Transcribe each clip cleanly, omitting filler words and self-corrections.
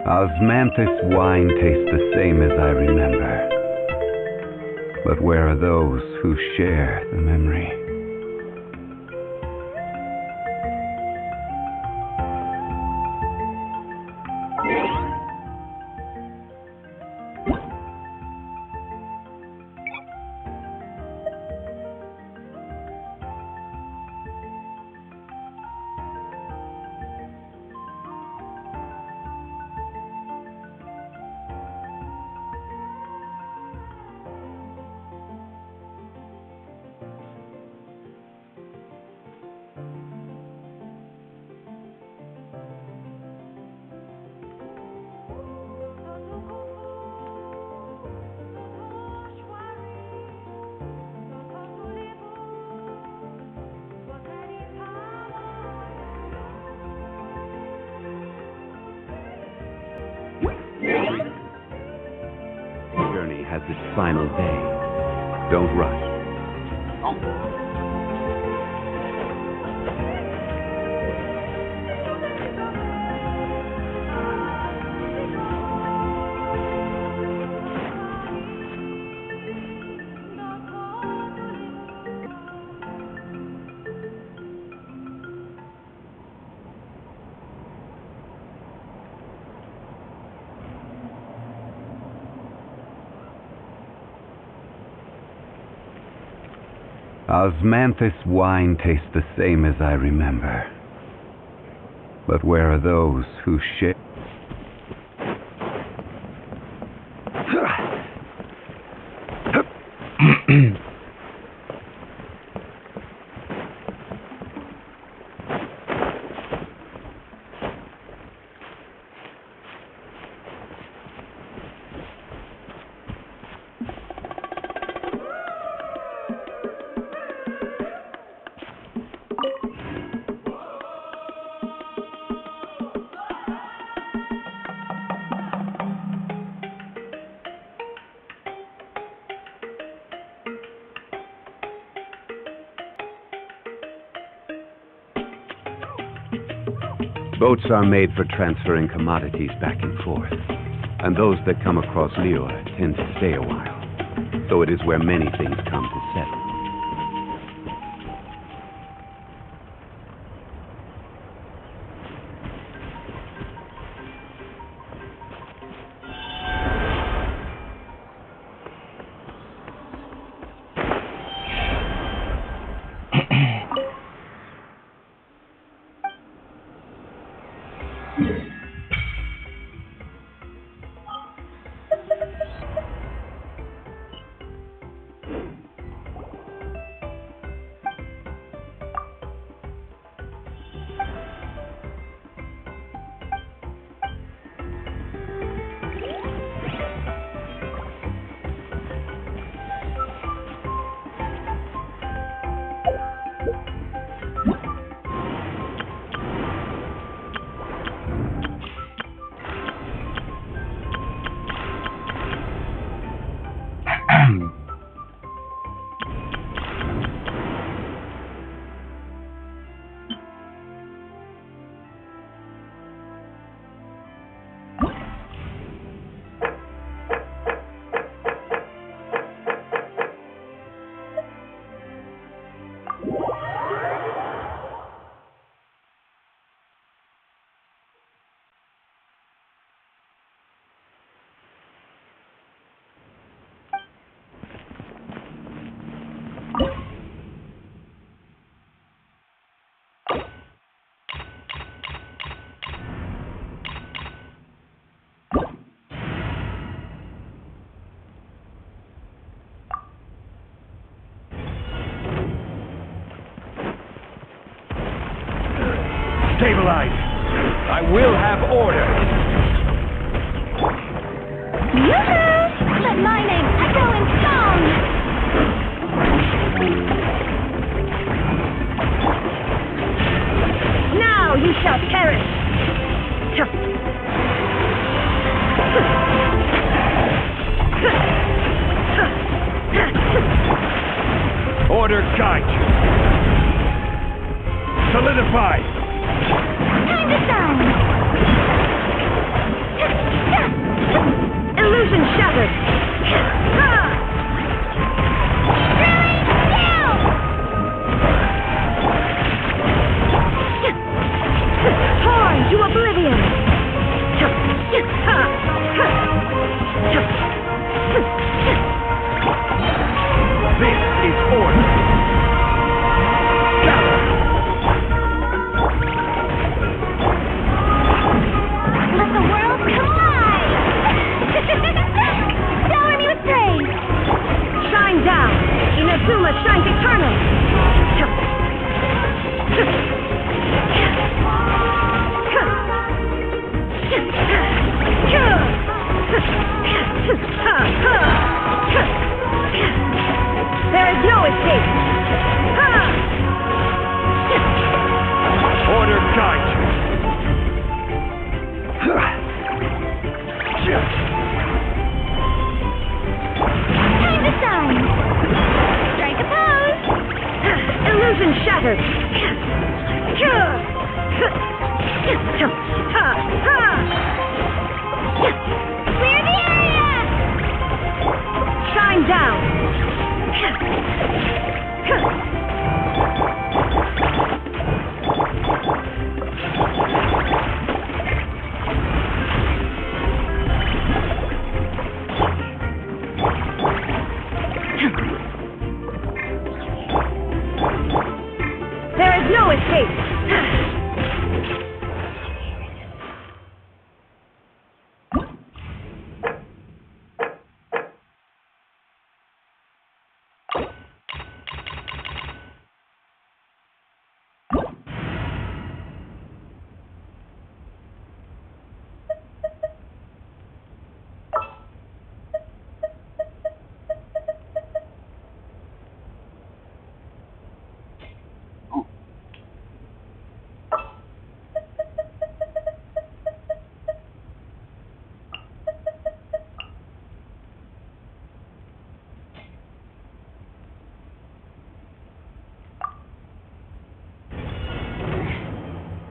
Osmanthus wine tastes the same as I remember. But where are those who share the memory? Journey has its final day. Don't rush. Osmanthus wine tastes the same as I remember. But where are those who share? Boats are made for transferring commodities back and forth, and those that come across Lure tend to stay a while, so it is where many things come to settle. Stabilize! I will have order! Yoo-hoo! Let my name echo in song! Now you shall perish! Order guide you! Solidify! Time to sound! Time to shine. Strike a pose. Illusion shattered. Clear the area. Shine down. There is no escape.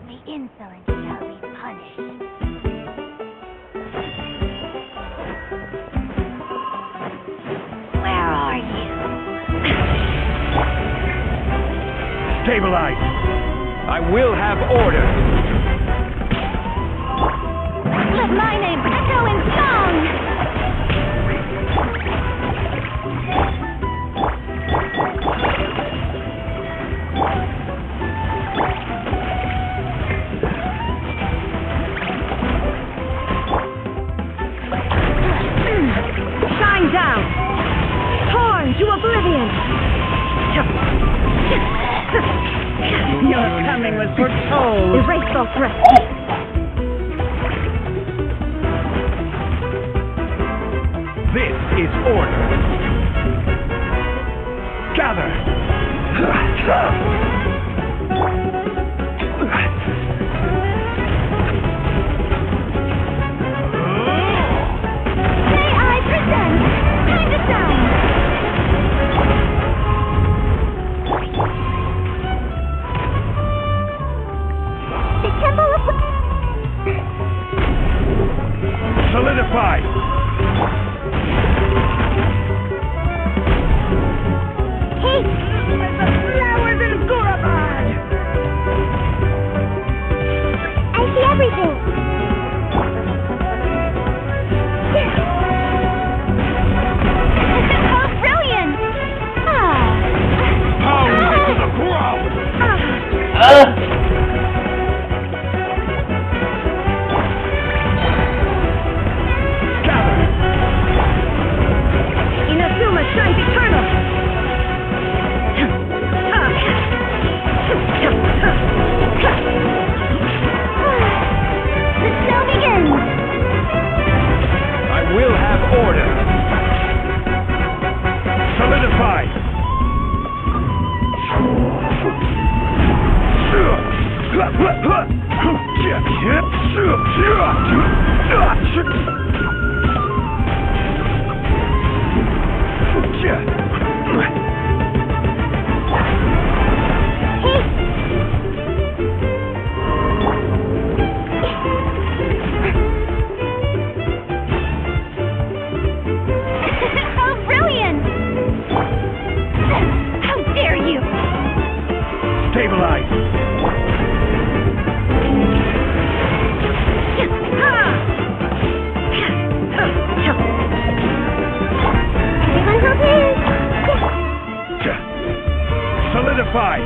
The insolent shall be punished. Where are you? Stabilize! I will have order! Let my name echo in song! Shine down. Torn to oblivion. Your coming was foretold. Erase all threats. This is order! Gather! May I present? Time to shine! The Temple of... Solidify! Hey! Flowers in Gurabad. I see everything! Oh, brilliant! Pound into the ground! Gather! Inazuma shines eternal. The show begins! I will have order! Solidify! Oh, brilliant! How dare you! Stabilize! Everyone prepared! Solidify!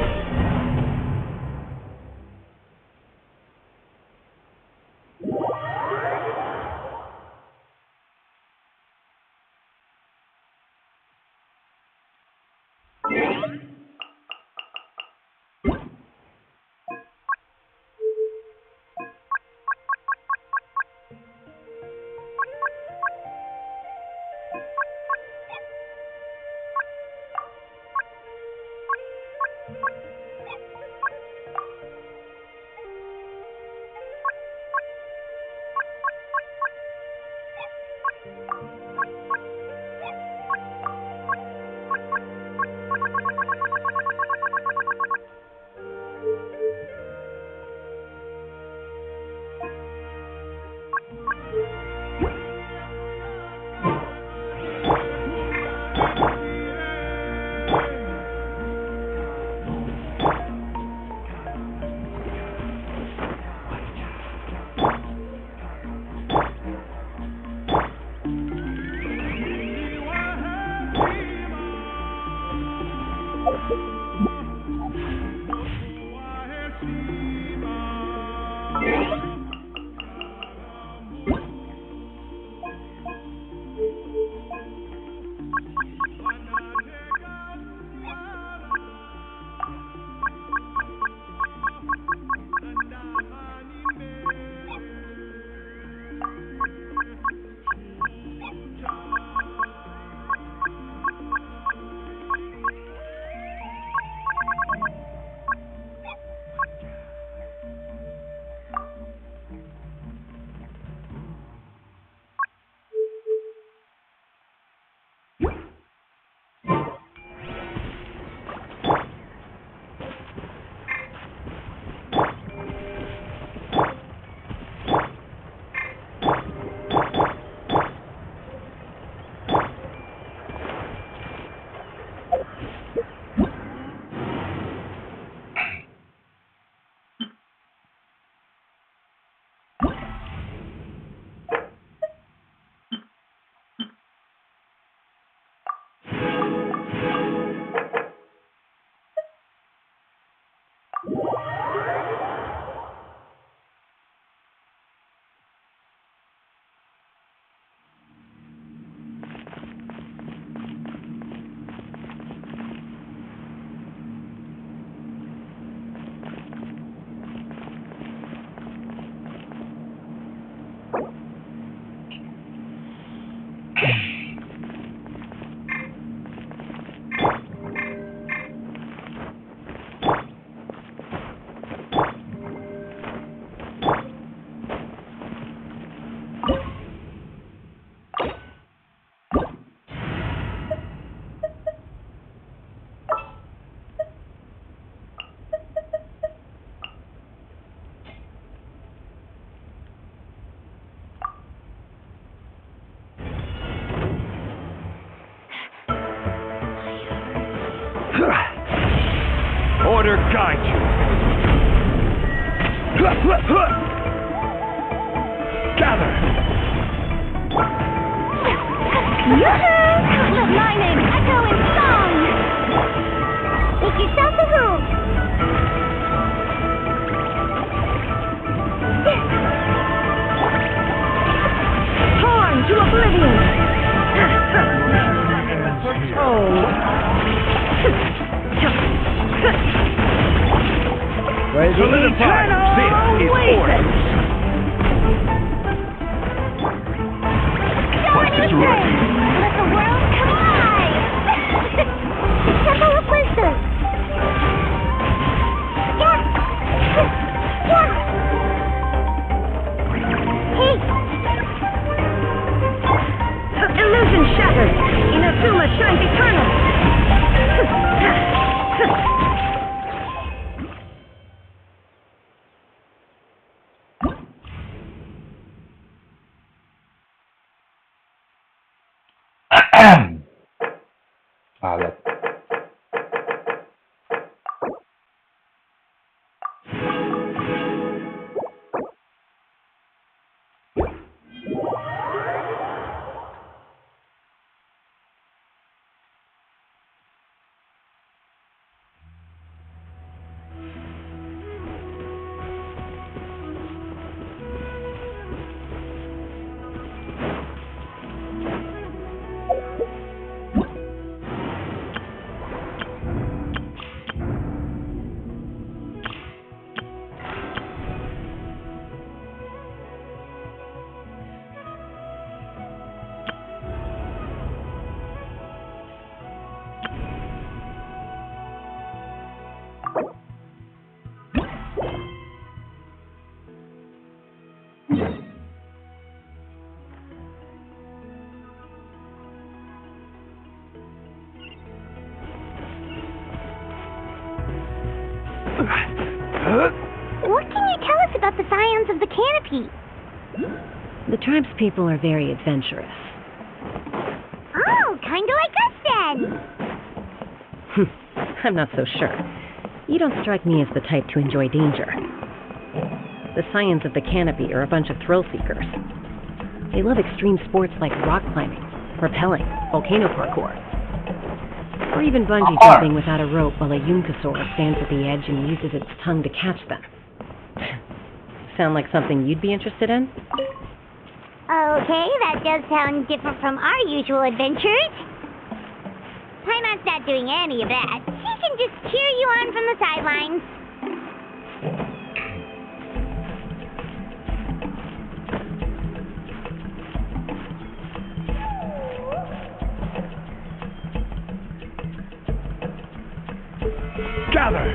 water guide you. Gather. Yoo-hoo! Let lightning echo in song! Make yourself a room! Torn to oblivion! Solidify. This is order. Let the world collide! Temple of Wisdom! Yeah! Yeah! Hey! Illusion shattered! Inazuma shines eternal! Alat. What can you tell us about the scions of the canopy? The tribespeople are very adventurous. Oh, kinda like us then! I'm not so sure. You don't strike me as the type to enjoy danger. The scions of the canopy are a bunch of thrill seekers. They love extreme sports like rock climbing, rappelling, volcano parkour, or even bungee jumping without a rope while a Yunkasaur stands at the edge and uses its tongue to catch them. Sound like something you'd be interested in? Okay, that does sound different from our usual adventures. Paimon's not doing any of that. She can just cheer you on from the sidelines. Gather.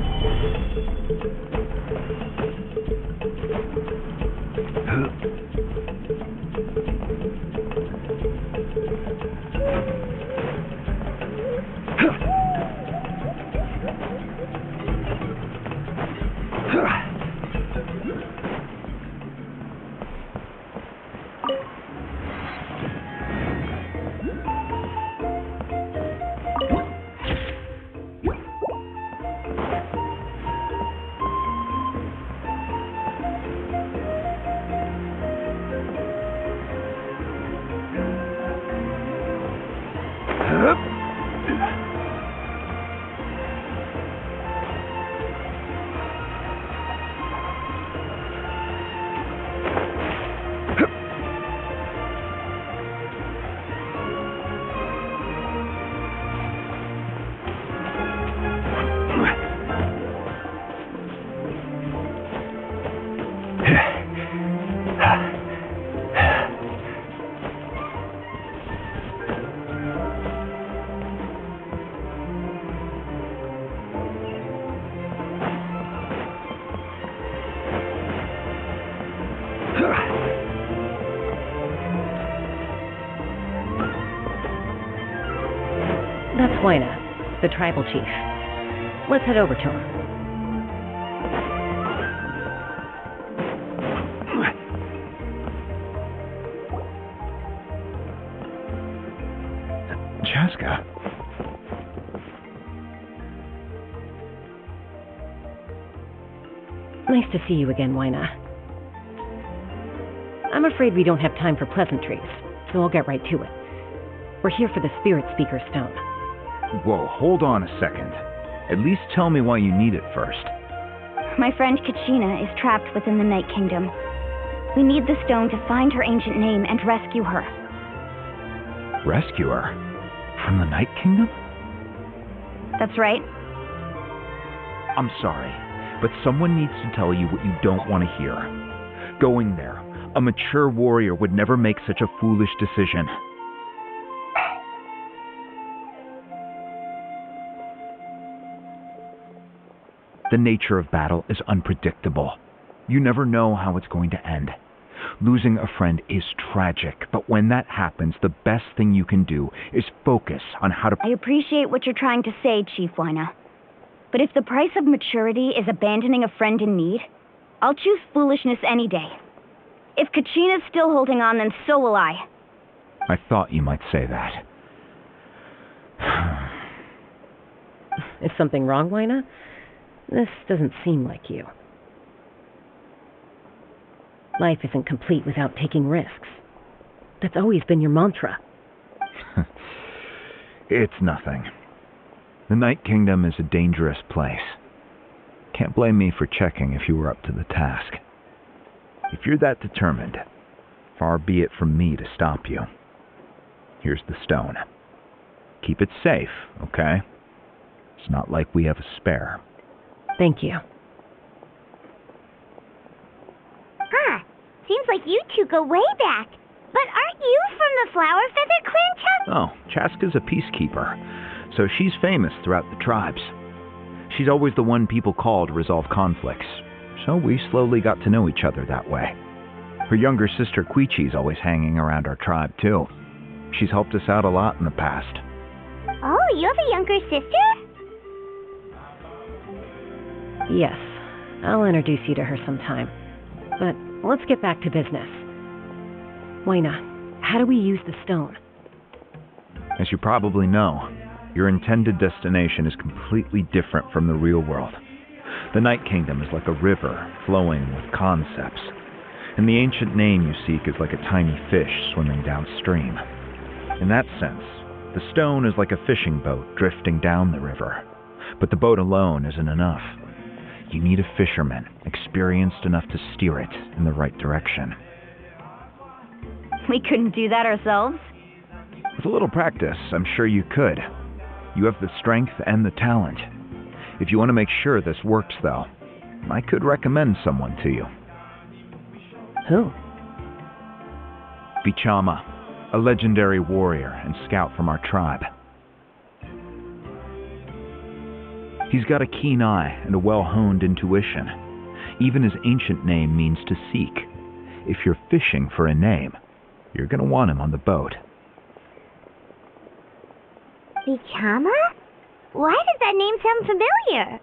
That's Huayna, the tribal chief. Let's head over to him. Chaska. Nice to see you again, Wyna. I'm afraid we don't have time for pleasantries, so I'll get right to it. We're here for the Spirit Speaker Stone. Whoa, hold on a second. At least tell me why you need it first. My friend Kachina is trapped within the Night Kingdom. We need the stone to find her ancient name and rescue her. Rescue her? From the Night Kingdom? That's right. I'm sorry, but someone needs to tell you what you don't want to hear. Going there, a mature warrior would never make such a foolish decision. The nature of battle is unpredictable. You never know how it's going to end. Losing a friend is tragic, but when that happens, the best thing you can do is focus on how to... I appreciate what you're trying to say, Chief Wyna. But if the price of maturity is abandoning a friend in need, I'll choose foolishness any day. If Kachina's still holding on, then so will I. I thought you might say that. Is something wrong, Wyna? This doesn't seem like you. Life isn't complete without taking risks. That's always been your mantra. It's nothing. The Night Kingdom is a dangerous place. Can't blame me for checking if you were up to the task. If you're that determined, far be it from me to stop you. Here's the stone. Keep it safe, okay? It's not like we have a spare. Thank you. Huh. Seems like you two go way back. But aren't you from the Flower Feather Clan, Chuck? Oh, Chaska's a peacekeeper, so she's famous throughout the tribes. She's always the one people call to resolve conflicts, so we slowly got to know each other that way. Her younger sister Quichi's always hanging around our tribe, too. She's helped us out a lot in the past. Oh, you have a younger sister? Yes, I'll introduce you to her sometime. But let's get back to business. Wyna, how do we use the stone? As you probably know, your intended destination is completely different from the real world. The Night Kingdom is like a river flowing with concepts, and the ancient name you seek is like a tiny fish swimming downstream. In that sense, the stone is like a fishing boat drifting down the river, but the boat alone isn't enough. You need a fisherman experienced enough to steer it in the right direction. We couldn't do that ourselves. With a little practice, I'm sure you could. You have the strength and the talent. If you want to make sure this works, though, I could recommend someone to you. Who? Bichama, a legendary warrior and scout from our tribe. He's got a keen eye and a well-honed intuition. Even his ancient name means to seek. If you're fishing for a name, you're going to want him on the boat. Bichama? Why does that name sound familiar?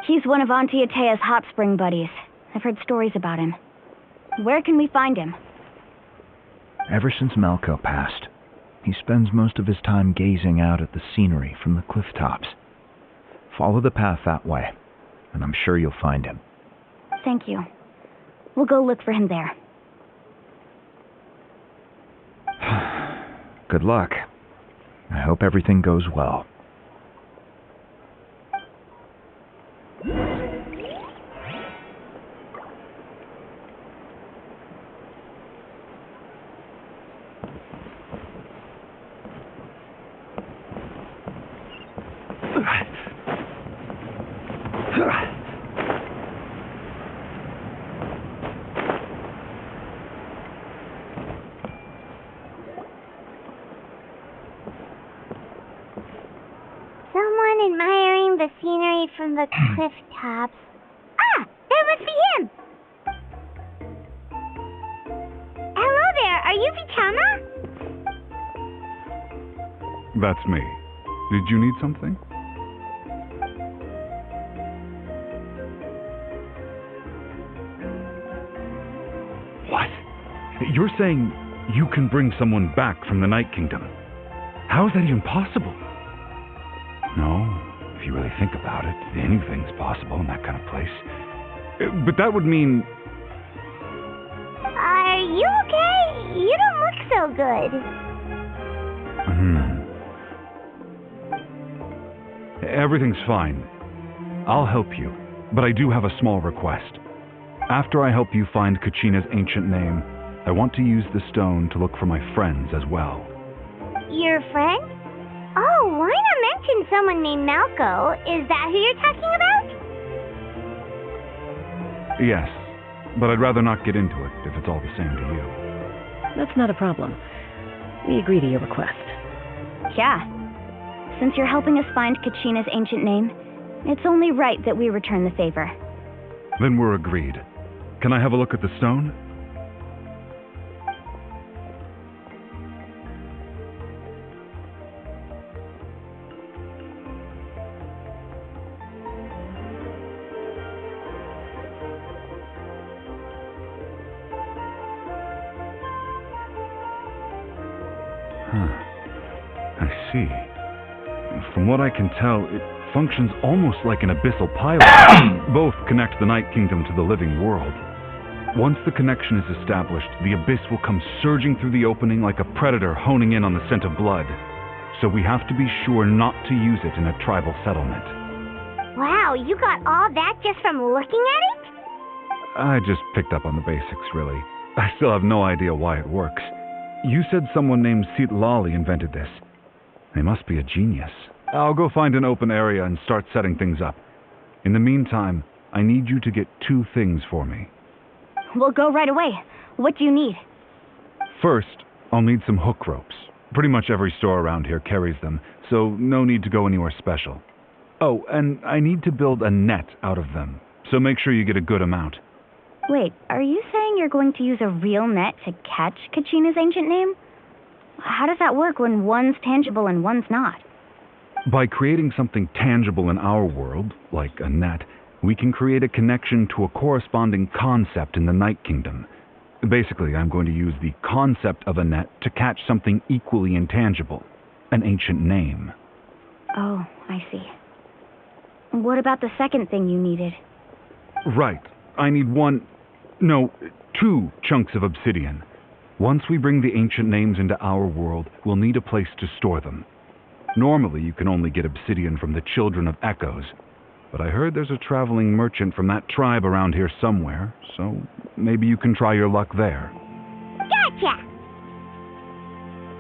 He's one of Auntie Atea's hot spring buddies. I've heard stories about him. Where can we find him? Ever since Malco passed, he spends most of his time gazing out at the scenery from the cliff tops. Follow the path that way, and I'm sure you'll find him. Thank you. We'll go look for him there. Good luck. I hope everything goes well. Someone admiring the scenery from the cliff tops. Ah! That must be him! Hello there, are you Bichama? That's me. Did you need something? What? You're saying you can bring someone back from the Night Kingdom? How is that even possible? No, if you really think about it, anything's possible in that kind of place. But that would mean... Are you okay? You don't look so good. Everything's fine. I'll help you, but I do have a small request. After I help you find Kachina's ancient name, I want to use the stone to look for my friends as well. Your friend? Oh, why not mention someone named Malco? Is that who you're talking about? Yes, but I'd rather not get into it if it's all the same to you. That's not a problem. We agree to your request. Yeah. Since you're helping us find Kachina's ancient name, it's only right that we return the favor. Then we're agreed. Can I have a look at the stone? I see. From what I can tell, it functions almost like an abyssal pylon. Both connect the Night Kingdom to the living world. Once the connection is established, the abyss will come surging through the opening like a predator honing in on the scent of blood. So we have to be sure not to use it in a tribal settlement. Wow, you got all that just from looking at it? I just picked up on the basics, really. I still have no idea why it works. You said someone named Lali invented this. They must be a genius. I'll go find an open area and start setting things up. In the meantime, I need you to get 2 things for me. We'll go right away. What do you need? First, I'll need some hook ropes. Pretty much every store around here carries them, so no need to go anywhere special. Oh, and I need to build a net out of them, so make sure you get a good amount. Wait, are you saying you're going to use a real net to catch Kachina's ancient name? How does that work when one's tangible and one's not? By creating something tangible in our world, like a net, we can create a connection to a corresponding concept in the Night Kingdom. Basically, I'm going to use the concept of a net to catch something equally intangible, an ancient name. Oh, I see. What about the second thing you needed? Right. I need 2 chunks of obsidian. Once we bring the ancient names into our world, we'll need a place to store them. Normally, you can only get obsidian from the Children of Echoes, but I heard there's a traveling merchant from that tribe around here somewhere, so maybe you can try your luck there. Gotcha!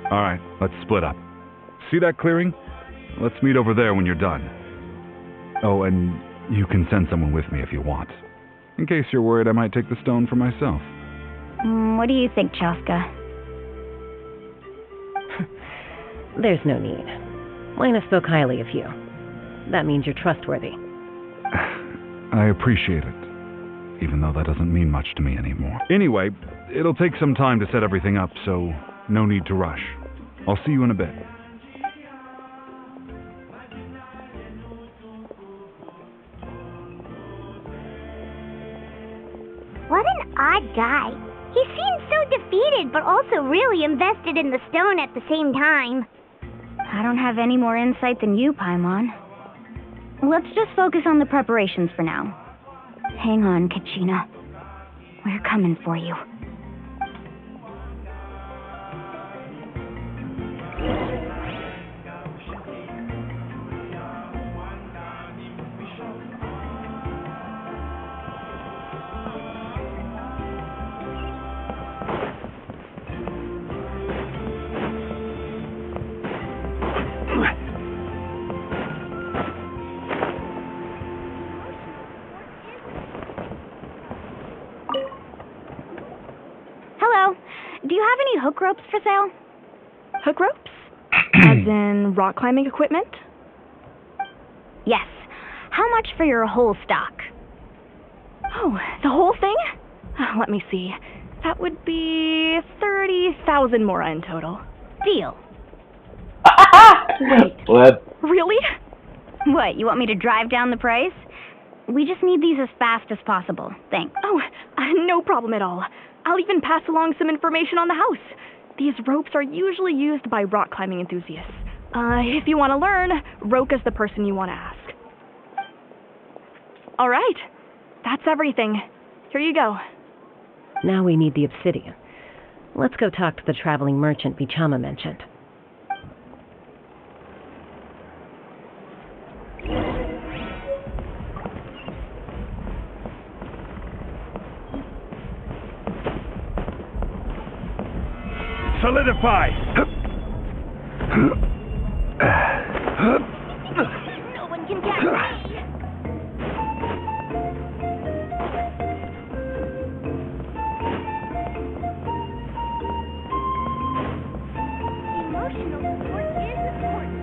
Alright, let's split up. See that clearing? Let's meet over there when you're done. Oh, and you can send someone with me if you want. In case you're worried I might take the stone for myself. What do you think, Chaska? There's no need. Lena spoke highly of you. That means you're trustworthy. I appreciate it, even though that doesn't mean much to me anymore. Anyway, it'll take some time to set everything up, so no need to rush. I'll see you in a bit. What an odd guy. He seems so defeated, but also really invested in the stone at the same time. I don't have any more insight than you, Paimon. Let's just focus on the preparations for now. Hang on, Kachina. We're coming for you. Do you have any hook ropes for sale? Hook ropes? As in rock climbing equipment? Yes. How much for your whole stock? Oh, the whole thing? Let me see. That would be 30,000 mora in total. Deal. Wait. What? Really? What, you want me to drive down the price? We just need these as fast as possible. Thanks. Oh, no problem at all. I'll even pass along some information on the house. These ropes are usually used by rock climbing enthusiasts. If you want to learn, Roka's the person you want to ask. All right. That's everything. Here you go. Now we need the obsidian. Let's go talk to the traveling merchant Vichama mentioned. Solidify! No one can catch me! Emotional support is important.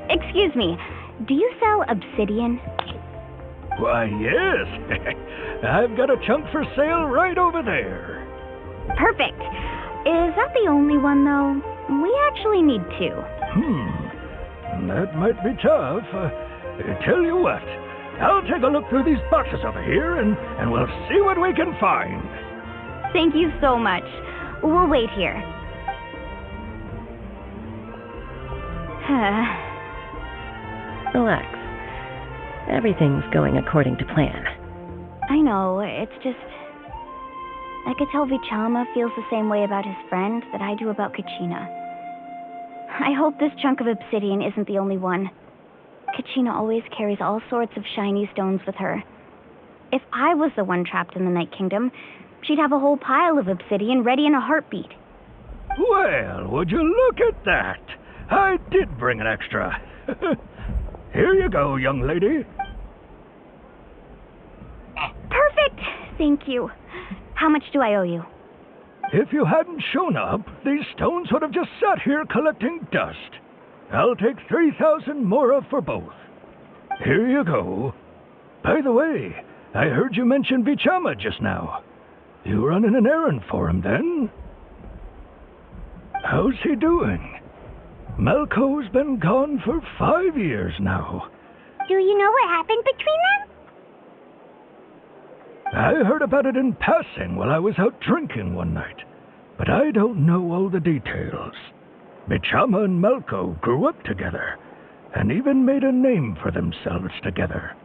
Excuse me, do you sell obsidian? Why, yes. I've got a chunk for sale right over there. Perfect. Is that the only one, though? We actually need two. That might be tough. Tell you what, I'll take a look through these boxes over here, and we'll see what we can find. Thank you so much. We'll wait here. Relax. Everything's going according to plan. I know, it's just... I could tell Vichama feels the same way about his friend that I do about Kachina. I hope this chunk of obsidian isn't the only one. Kachina always carries all sorts of shiny stones with her. If I was the one trapped in the Night Kingdom, she'd have a whole pile of obsidian ready in a heartbeat. Well, would you look at that? I did bring an extra. Here you go, young lady. Perfect! Thank you. How much do I owe you? If you hadn't shown up, these stones would have just sat here collecting dust. I'll take 3,000 mora for both. Here you go. By the way, I heard you mention Vichama just now. You running an errand for him, then? How's he doing? Malco's been gone for 5 years now. Do you know what happened between them? I heard about it in passing while I was out drinking one night, but I don't know all the details. Vichama and Malco grew up together, and even made a name for themselves together.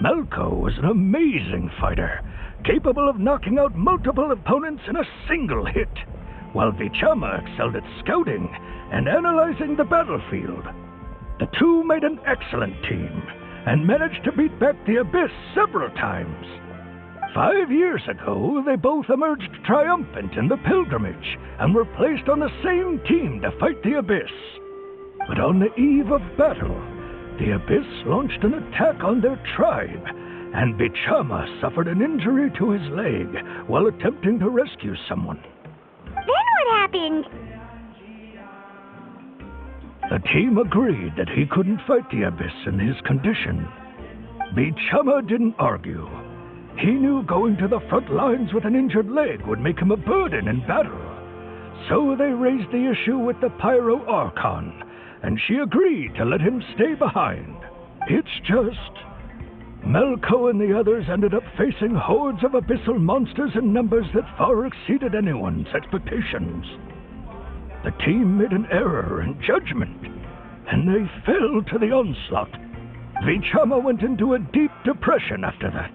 Malco was an amazing fighter, capable of knocking out multiple opponents in a single hit, while Vichama excelled at scouting and analyzing the battlefield. The two made an excellent team, and managed to beat back the Abyss several times. 5 years ago, they both emerged triumphant in the pilgrimage, and were placed on the same team to fight the Abyss. But on the eve of battle, the Abyss launched an attack on their tribe, and Vichama suffered an injury to his leg while attempting to rescue someone. Then what happened? The team agreed that he couldn't fight the Abyss in his condition. Vichama didn't argue. He knew going to the front lines with an injured leg would make him a burden in battle. So they raised the issue with the Pyro Archon, and she agreed to let him stay behind. It's just... Malco and the others ended up facing hordes of abyssal monsters in numbers that far exceeded anyone's expectations. The team made an error in judgment, and they fell to the onslaught. Vichama went into a deep depression after that.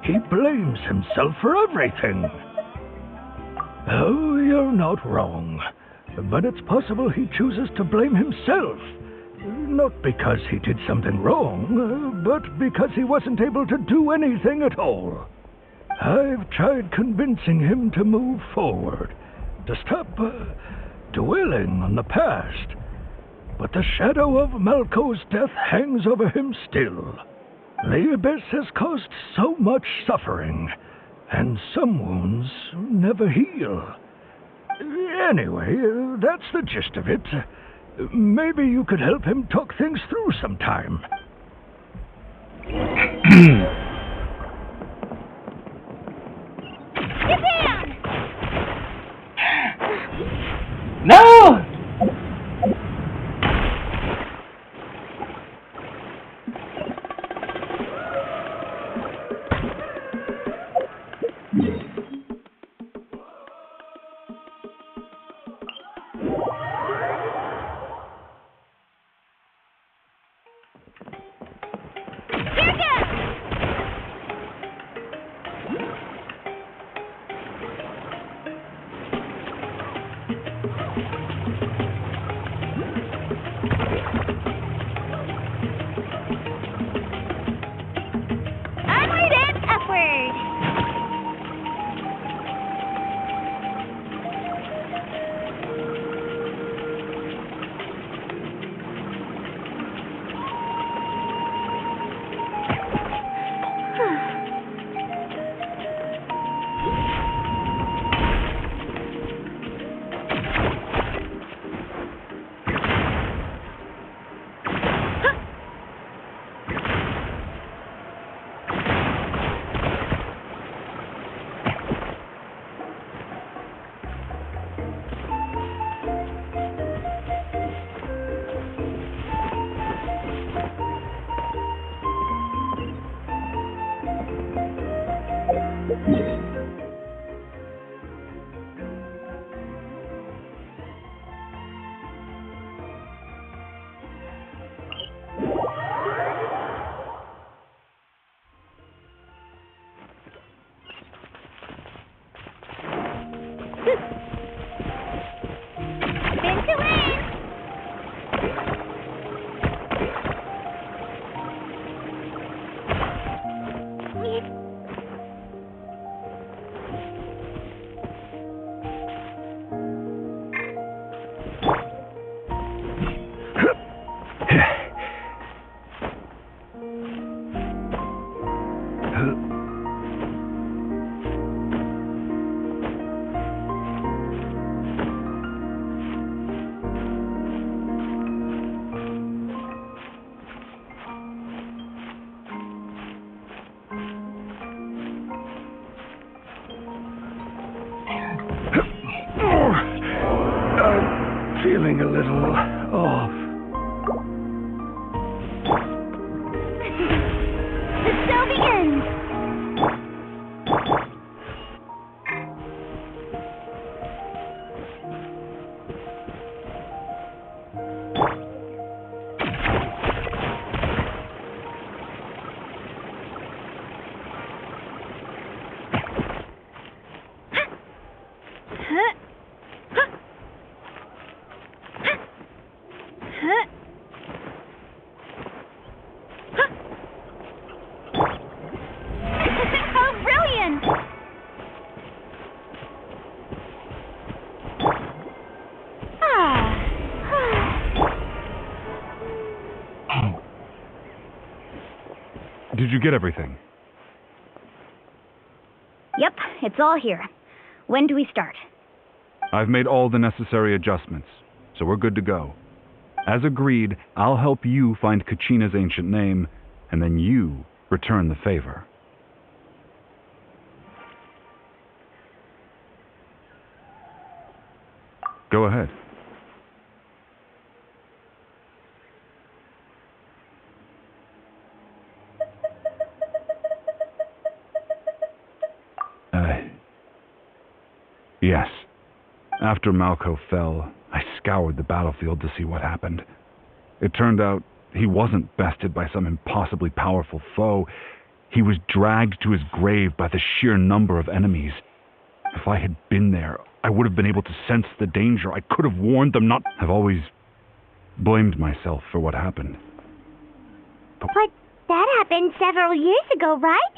He blames himself for everything. Oh, you're not wrong. But it's possible he chooses to blame himself. Not because he did something wrong, but because he wasn't able to do anything at all. I've tried convincing him to move forward, to stop dwelling on the past. But the shadow of Malco's death hangs over him still. The Abyss has caused so much suffering, and some wounds never heal. Anyway, that's the gist of it. Maybe you could help him talk things through sometime. Get down! No! Here goes! Onward and upward! Spin to win! I'm feeling a little off. The show begins! Oh, brilliant! Did you get everything? Yep, it's all here. When do we start? I've made all the necessary adjustments, so we're good to go. As agreed, I'll help you find Kachina's ancient name, and then you return the favor. Go ahead. Yes. After Malco fell, I scoured the battlefield to see what happened. It turned out he wasn't bested by some impossibly powerful foe. He was dragged to his grave by the sheer number of enemies. If I had been there, I would have been able to sense the danger. I could have warned them not... I've always blamed myself for what happened. But that happened several years ago, right?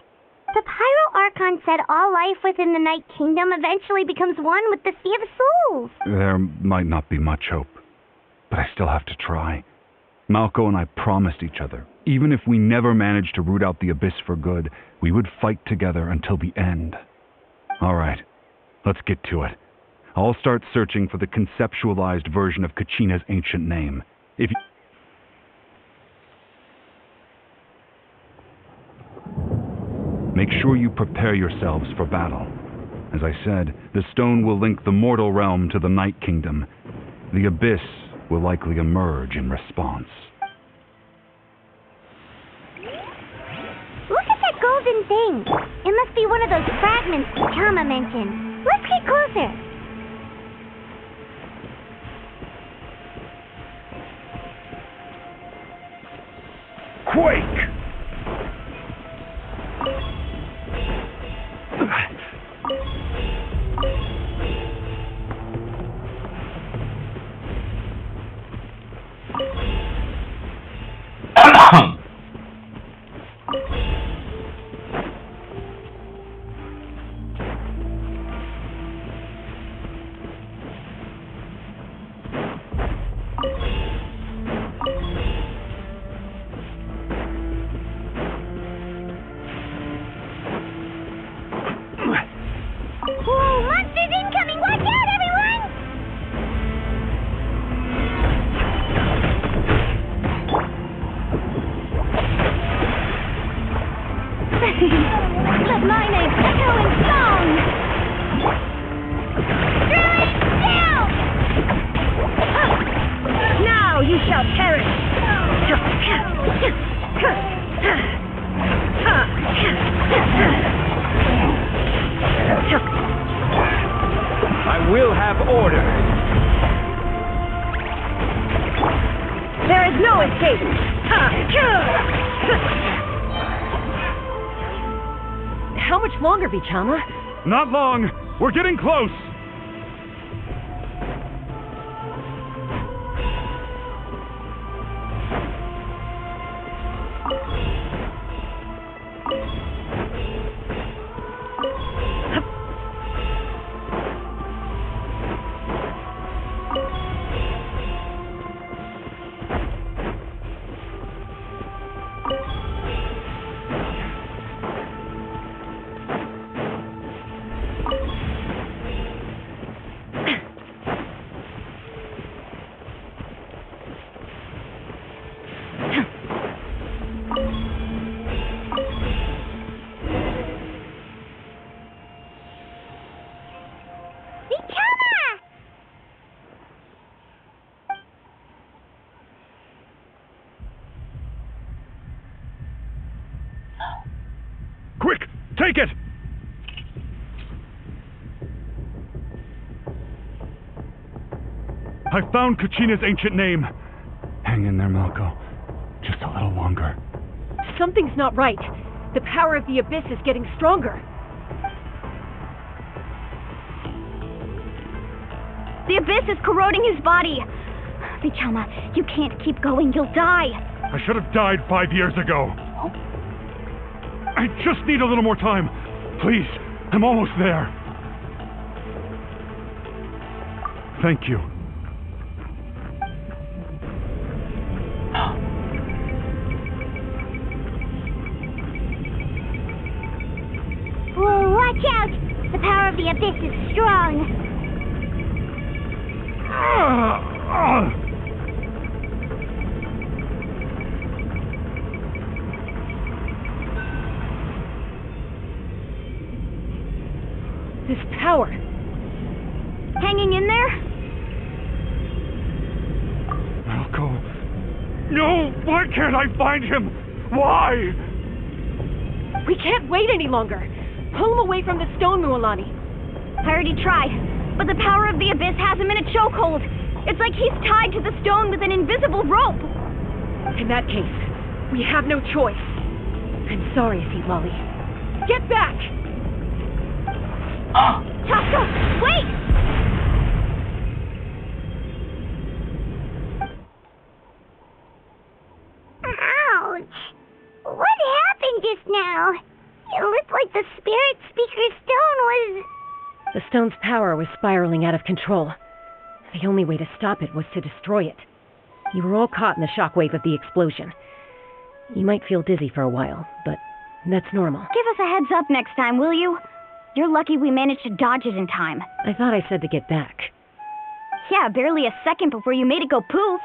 The Pyro Archon said all life within the Night Kingdom eventually becomes one with the Sea of Souls. There might not be much hope, but I still have to try. Malco and I promised each other, even if we never managed to root out the Abyss for good, we would fight together until the end. All right, let's get to it. I'll start searching for the conceptualized version of Kachina's ancient name. Make sure you prepare yourselves for battle. As I said, the stone will link the mortal realm to the Night Kingdom. The Abyss will likely emerge in response. Look at that golden thing. It must be one of those fragments Chama mentioned. Let's get closer. Quake! Whoa, monsters incoming! Watch out, everyone! Let my name echo in song! Druid, down! Now you shall perish! I will have order. There is no escape! How much longer, Bichama? Not long! We're getting close! Quick! Take it! I found Kachina's ancient name. Hang in there, Malco. Just a little longer. Something's not right. The power of the Abyss is getting stronger. The Abyss is corroding his body! Bichama, you can't keep going, you'll die! I should have died 5 years ago. I just need a little more time. Please, I'm almost there. Thank you. Whoa, watch out! The power of the Abyss is strong. This power. Hanging in there? Malco. No! Why can't I find him? Why? We can't wait any longer. Pull him away from the stone, Mualani. I already tried, but the power of the Abyss has him in a chokehold. It's like he's tied to the stone with an invisible rope. In that case, we have no choice. I'm sorry, Seedlolly. Get back! Chaska, wait! What happened just now? It looked like the spirit speaker stone was... The stone's power was spiraling out of control. The only way to stop it was to destroy it. You were all caught in the shockwave of the explosion. You might feel dizzy for a while, but that's normal. Give us a heads up next time, will you? You're lucky we managed to dodge it in time. I thought I said to get back. Yeah, barely a second before you made it go poof.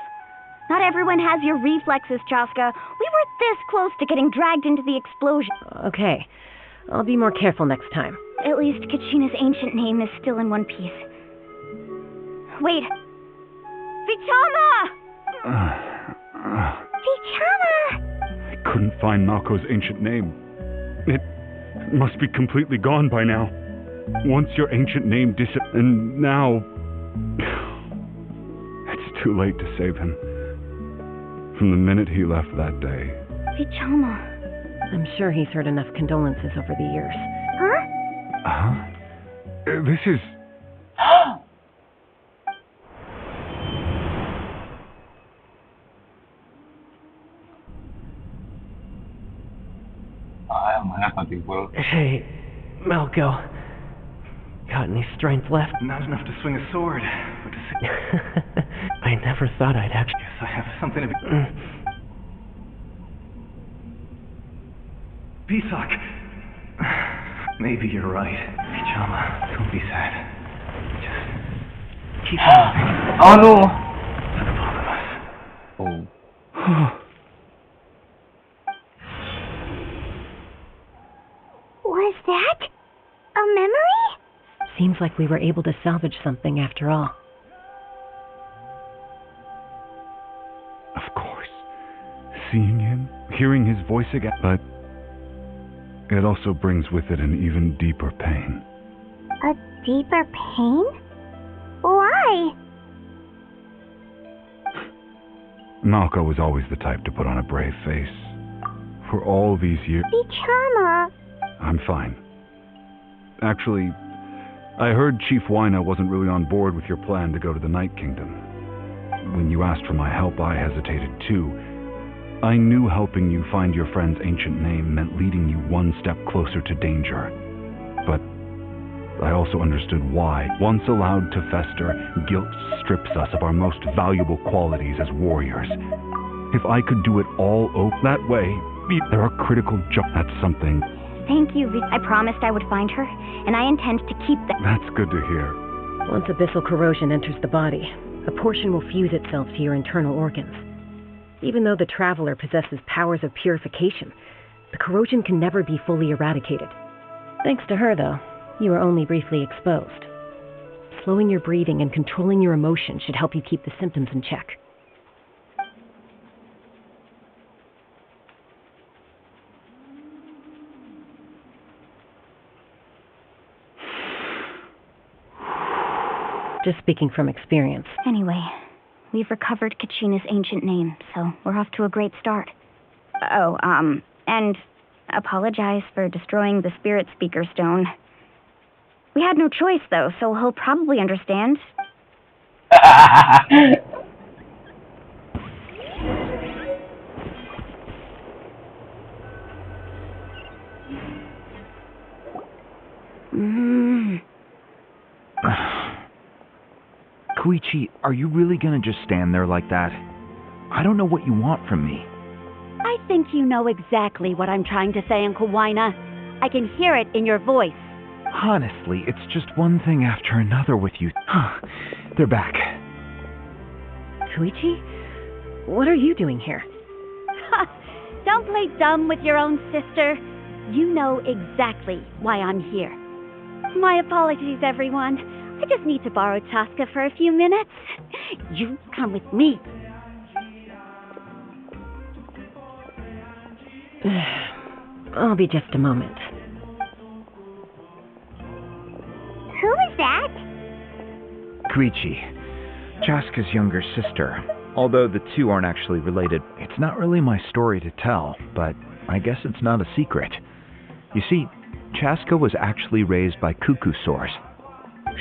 Not everyone has your reflexes, Chaska. We were this close to getting dragged into the explosion. Okay, I'll be more careful next time. At least Kachina's ancient name is still in one piece. Wait! Vichama! Vichama! I couldn't find Malko's ancient name. It must be completely gone by now. Once your ancient name and now... It's too late to save him. From the minute he left that day. Vichama. I'm sure he's heard enough condolences over the years. Huh? Huh? This is... Hey, Malco. Got any strength left? Not enough to swing a sword. But to I never thought I'd actually... Guess I have something to be... Pisak. Maybe you're right. Vichama, don't be sad. Just keep moving. Oh no! For the both of us. Oh. Was that a memory? Seems like we were able to salvage something after all. Of course. Seeing him, hearing his voice again, but it also brings with it an even deeper pain. A deeper pain? Why? Malco was always the type to put on a brave face. For all these years... Vichama. I'm fine. Actually, I heard Chief Wyna wasn't really on board with your plan to go to the Night Kingdom. When you asked for my help, I hesitated too. I knew helping you find your friend's ancient name meant leading you one step closer to danger. But I also understood why. Once allowed to fester, guilt strips us of our most valuable qualities as warriors. If I could do it all that way, there are critical jumps. That's something. Thank you, I promised I would find her, and I intend to keep that. That's good to hear. Once abyssal corrosion enters the body, a portion will fuse itself to your internal organs. Even though the Traveler possesses powers of purification, the corrosion can never be fully eradicated. Thanks to her, though, you are only briefly exposed. Slowing your breathing and controlling your emotions should help you keep the symptoms in check. Just speaking from experience. Anyway, we've recovered Kachina's ancient name, so we're off to a great start. Oh, and apologize for destroying the spirit speaker stone. We had no choice, though, so he'll probably understand. Koichi, are you really gonna just stand there like that? I don't know what you want from me. I think you know exactly what I'm trying to say, Uncle Wyna. I can hear it in your voice. Honestly, it's just one thing after another with you. They're back. Koichi? What are you doing here? Don't play dumb with your own sister. You know exactly why I'm here. My apologies, everyone. I just need to borrow Chaska for a few minutes. You come with me. I'll be just a moment. Who is that? Koichi, Chaska's younger sister. Although the two aren't actually related, it's not really my story to tell, but I guess it's not a secret. You see, Chaska was actually raised by cuckoo sores.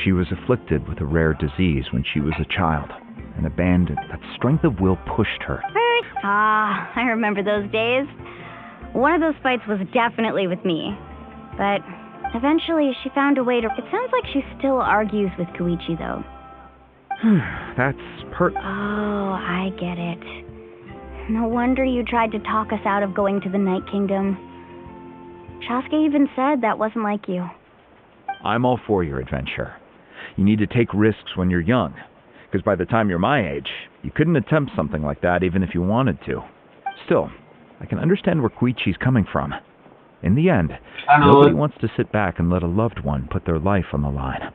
She was afflicted with a rare disease when she was a child, and abandoned. That strength of will pushed her. I remember those days. One of those fights was definitely with me. But eventually she found a way to... It sounds like she still argues with Koichi, though. That's Oh, I get it. No wonder you tried to talk us out of going to the Night Kingdom. Chasuke even said that wasn't like you. I'm all for your adventure. You need to take risks when you're young, because by the time you're my age, you couldn't attempt something like that even if you wanted to. Still, I can understand where Koichi's coming from. In the end, nobody wants to sit back and let a loved one put their life on the line.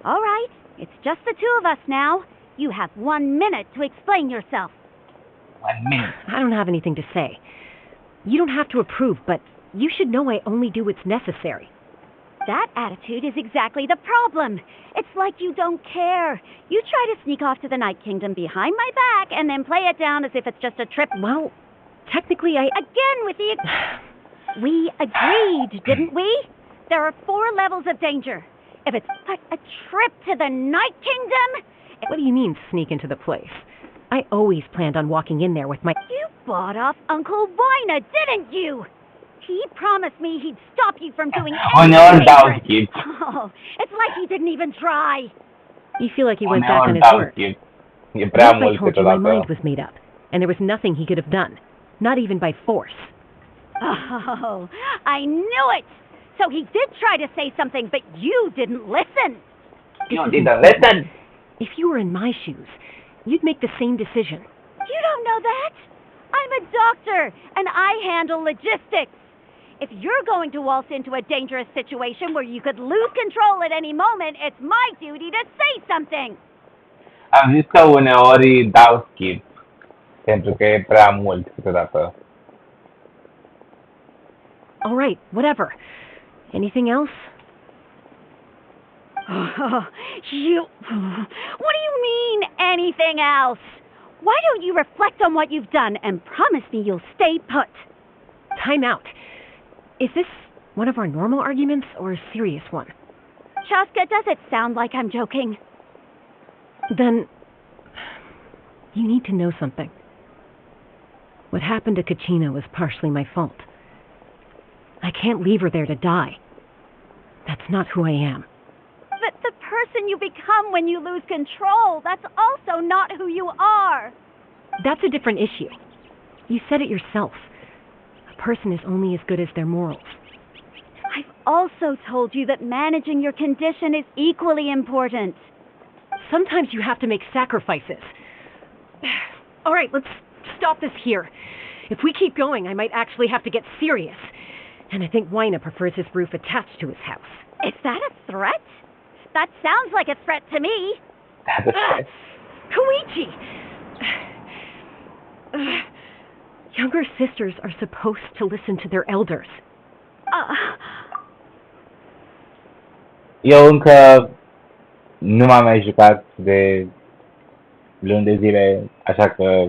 All right, it's just the two of us now. You have 1 minute to explain yourself. 1 minute. I don't have anything to say. You don't have to approve, but you should know I only do what's necessary. That attitude is exactly the problem. It's like you don't care. You try to sneak off to the Night Kingdom behind my back and then play it down as if it's just a trip. Well, technically Again with the... We agreed, didn't we? There are 4 levels of danger. If it's but a trip to the Night Kingdom... What do you mean, sneak into the place? I always planned on walking in there with my... You bought off Uncle Wina, didn't you? He promised me he'd stop you from doing anything dangerous. Oh, it's like he didn't even try. You feel like he went back on his word. What if I told you my mind was made up, and there was nothing he could have done? Not even by force. Oh, I knew it! So he did try to say something, but you didn't listen. You didn't listen. If you were in my shoes, you'd make the same decision. You don't know that? I'm a doctor, and I handle logistics. If you're going to waltz into a dangerous situation where you could lose control at any moment, it's my duty to say something. Am zis că uneori dau skip, pentru că e prea mult câteodată. All right, whatever. Anything else? What do you mean, anything else? Why don't you reflect on what you've done and promise me you'll stay put? Time out. Is this one of our normal arguments or a serious one? Chasuke, does it sound like I'm joking? Then, you need to know something. What happened to Kachina was partially my fault. I can't leave her there to die. That's not who I am. But the person you become when you lose control, that's also not who you are. That's a different issue. You said it yourself. A person is only as good as their morals. I've also told you that managing your condition is equally important. Sometimes you have to make sacrifices. All right, let's stop this here. If we keep going, I might actually have to get serious. And I think Wina prefers his roof attached to his house. Is that a threat? That sounds like a threat to me. That's a threat. Koichi! Younger sisters are supposed to listen to their elders. Eu încă nu m-am mai jucat de luni de zile, așa că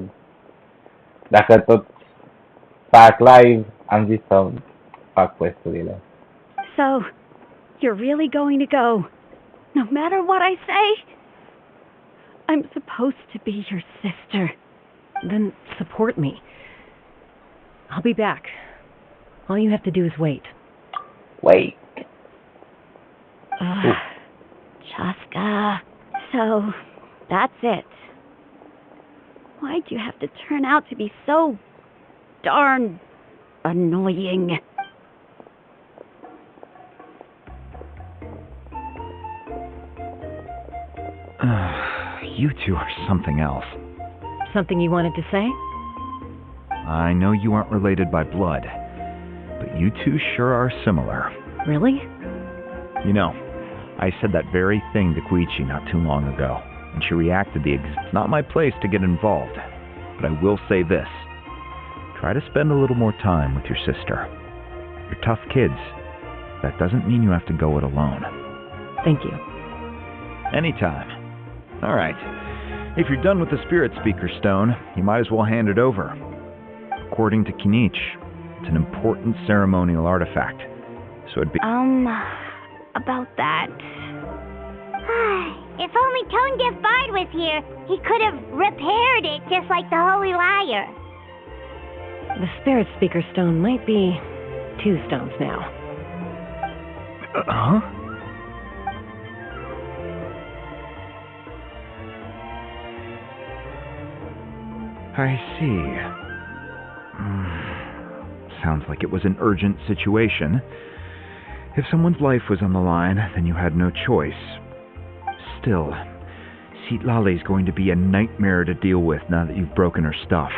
dacă tot fac live, am zis să fac quest-urile. So, you're really going to go, no matter what I say? I'm supposed to be your sister. Then support me. I'll be back. All you have to do is wait. Wait. Chaska. So, that's it. Why'd you have to turn out to be so darn annoying? You two are something else. Something you wanted to say? I know you aren't related by blood, but you two sure are similar. Really? You know, I said that very thing to Koichi not too long ago, and she reacted It's not my place to get involved, but I will say this. Try to spend a little more time with your sister. You're tough kids. That doesn't mean you have to go it alone. Thank you. Anytime. All right. If you're done with the Spirit Speaker Stone, you might as well hand it over. According to Kinich, it's an important ceremonial artifact, so it'd be... About that. If only Tone Deaf Bard was here, he could have repaired it just like the Holy Liar. The Spirit Speaker Stone might be 2 stones now. Huh? I see. Sounds like it was an urgent situation. If someone's life was on the line, then you had no choice. Still, Citlali's going to be a nightmare to deal with now that you've broken her stuff.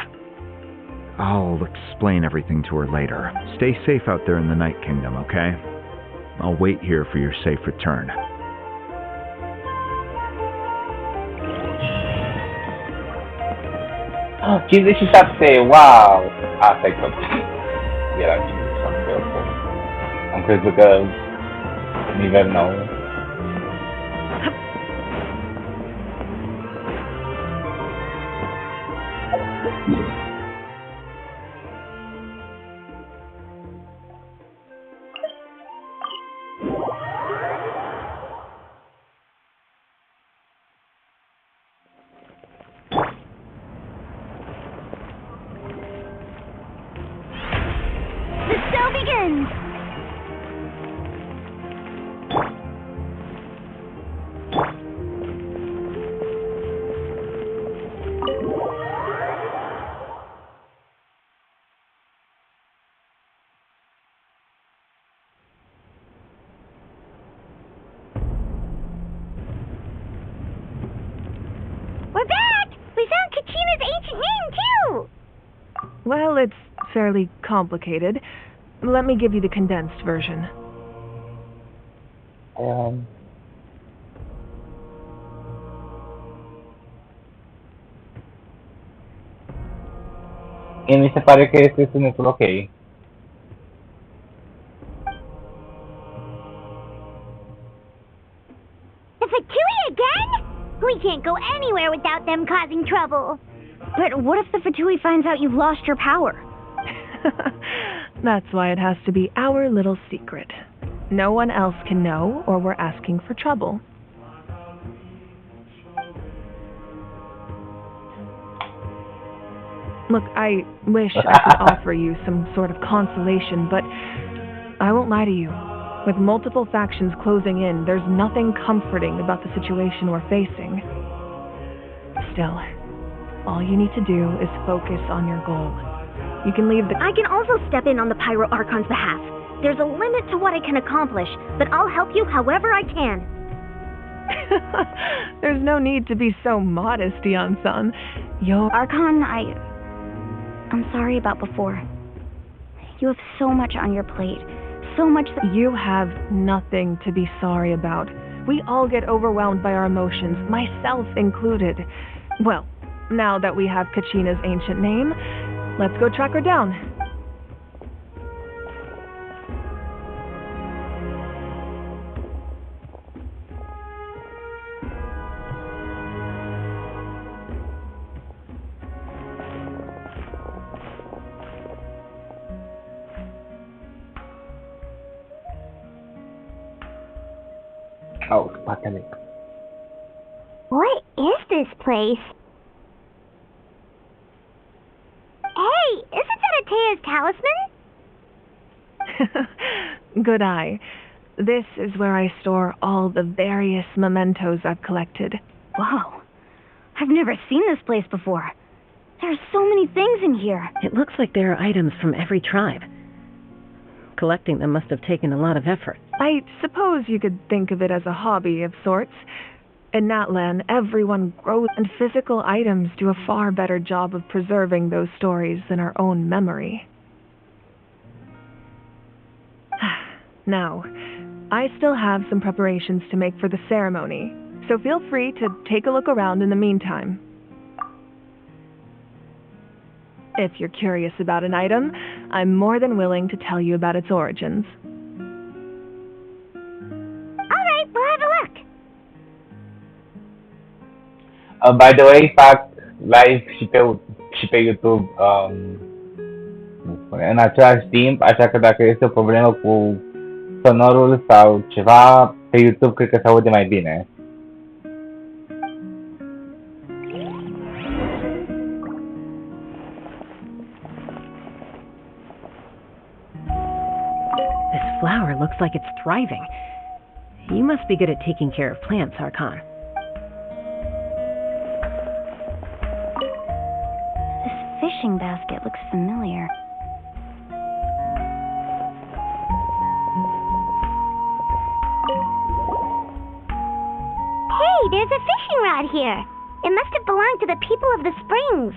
I'll explain everything to her later. Stay safe out there in the Night Kingdom, okay? I'll wait here for your safe return. Ci recitaste, wow! Stai tot. Era foarte ok. Am crezut că nivel nou. We're back! We found Kachina's ancient name, too! Well, it's fairly complicated. Let me give you the condensed version. Mi se pare că este sunetul ok. The Fatui again? We can't go anywhere without them causing trouble. But what if the Fatui finds out you've lost your power? That's why it has to be our little secret. No one else can know, or we're asking for trouble. Look, I wish I could offer you some sort of consolation, but I won't lie to you. With multiple factions closing in, there's nothing comforting about the situation we're facing. Still, all you need to do is focus on your goal. You can leave the... I can also step in on the Pyro Archon's behalf. There's a limit to what I can accomplish, but I'll help you however I can. There's no need to be so modest, Dion-san. Archon, I'm sorry about before. You have so much on your plate. So much that... You have nothing to be sorry about. We all get overwhelmed by our emotions, myself included. Well, now that we have Kachina's ancient name, let's go track her down. Oh, spatele. What is this place? Hey, isn't that Atea's talisman? Good eye. This is where I store all the various mementos I've collected. Wow. I've never seen this place before. There are so many things in here. It looks like there are items from every tribe. Collecting them must have taken a lot of effort. I suppose you could think of it as a hobby of sorts. In Natlan, everyone grows, and physical items do a far better job of preserving those stories than our own memory. Now, I still have some preparations to make for the ceremony, so feel free to take a look around in the meantime. If you're curious about an item, I'm more than willing to tell you about its origins. Alright, we'll have a look. By the way, fac live și pe YouTube în același timp, așa că dacă este o problemă cu sonorul sau ceva, pe YouTube cred că se aude mai bine. flower looks like it's thriving. You must be good at taking care of plants, Archon. This fishing basket looks familiar. Hey, there's a fishing rod here. It must have belonged to the people of the springs.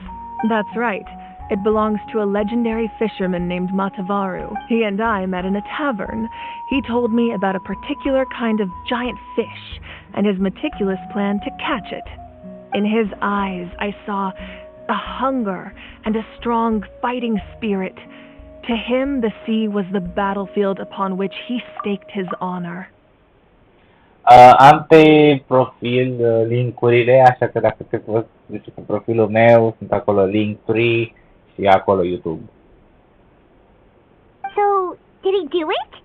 That's right. It belongs to a legendary fisherman named Matavaru. He and I met in a tavern. He told me about a particular kind of giant fish and his meticulous plan to catch it. In his eyes, I saw a hunger and a strong fighting spirit. To him, the sea was the battlefield upon which he staked his honor. Am profil link-urile, așa că dacă te duci pe profilul meu, sunt acolo Linktree și acolo YouTube. So, did he do it?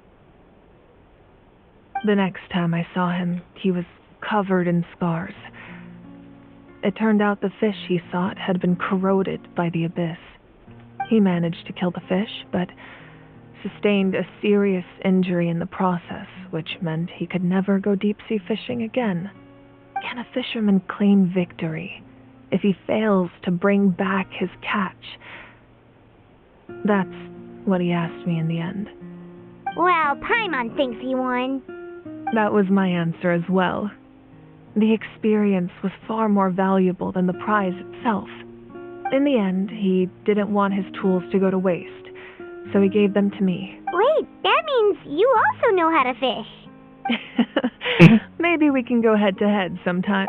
The next time I saw him, he was covered in scars. It turned out the fish he sought had been corroded by the abyss. He managed to kill the fish, but sustained a serious injury in the process, which meant he could never go deep-sea fishing again. Can a fisherman claim victory if he fails to bring back his catch? That's what he asked me in the end. Well, Paimon thinks he won. That was my answer as well. The experience was far more valuable than the prize itself. In the end, he didn't want his tools to go to waste, so he gave them to me. Wait, that means you also know how to fish. Maybe we can go head-to-head sometime.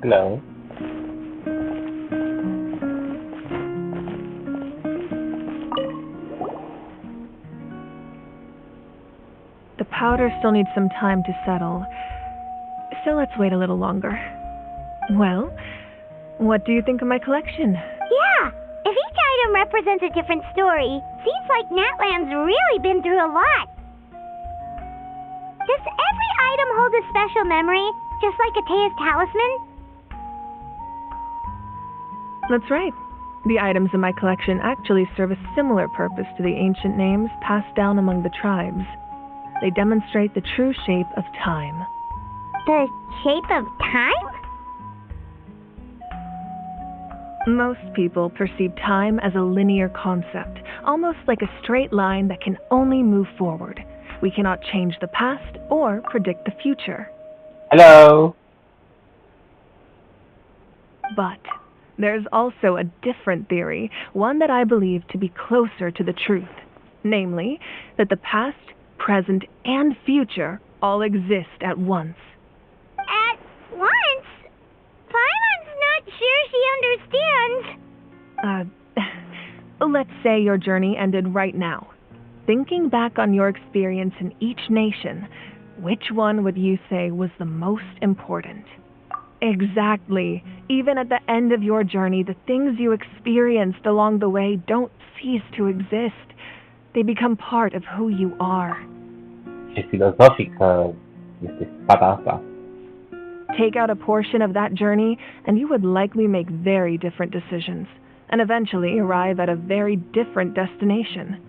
Hello. The powder still needs some time to settle, so let's wait a little longer. Well, what do you think of my collection? Yeah, if each item represents a different story, seems like Natlan's really been through a lot. Does every item hold a special memory, just like Atea's talisman? That's right. The items in my collection actually serve a similar purpose to the ancient names passed down among the tribes. They demonstrate the true shape of time. The shape of time? Most people perceive time as a linear concept, almost like a straight line that can only move forward. We cannot change the past or predict the future. Hello. But there's also a different theory, one that I believe to be closer to the truth. Namely, that the past, present, and future all exist at once. At once? Paimon's not sure she understands. Let's say your journey ended right now. Thinking back on your experience in each nation, which one would you say was the most important? Exactly. Even at the end of your journey, the things you experienced along the way don't cease to exist. They become part of who you are. Ce filozofică este fata asta. Take out a portion of that journey, and you would likely make very different decisions, and eventually arrive at a very different destination.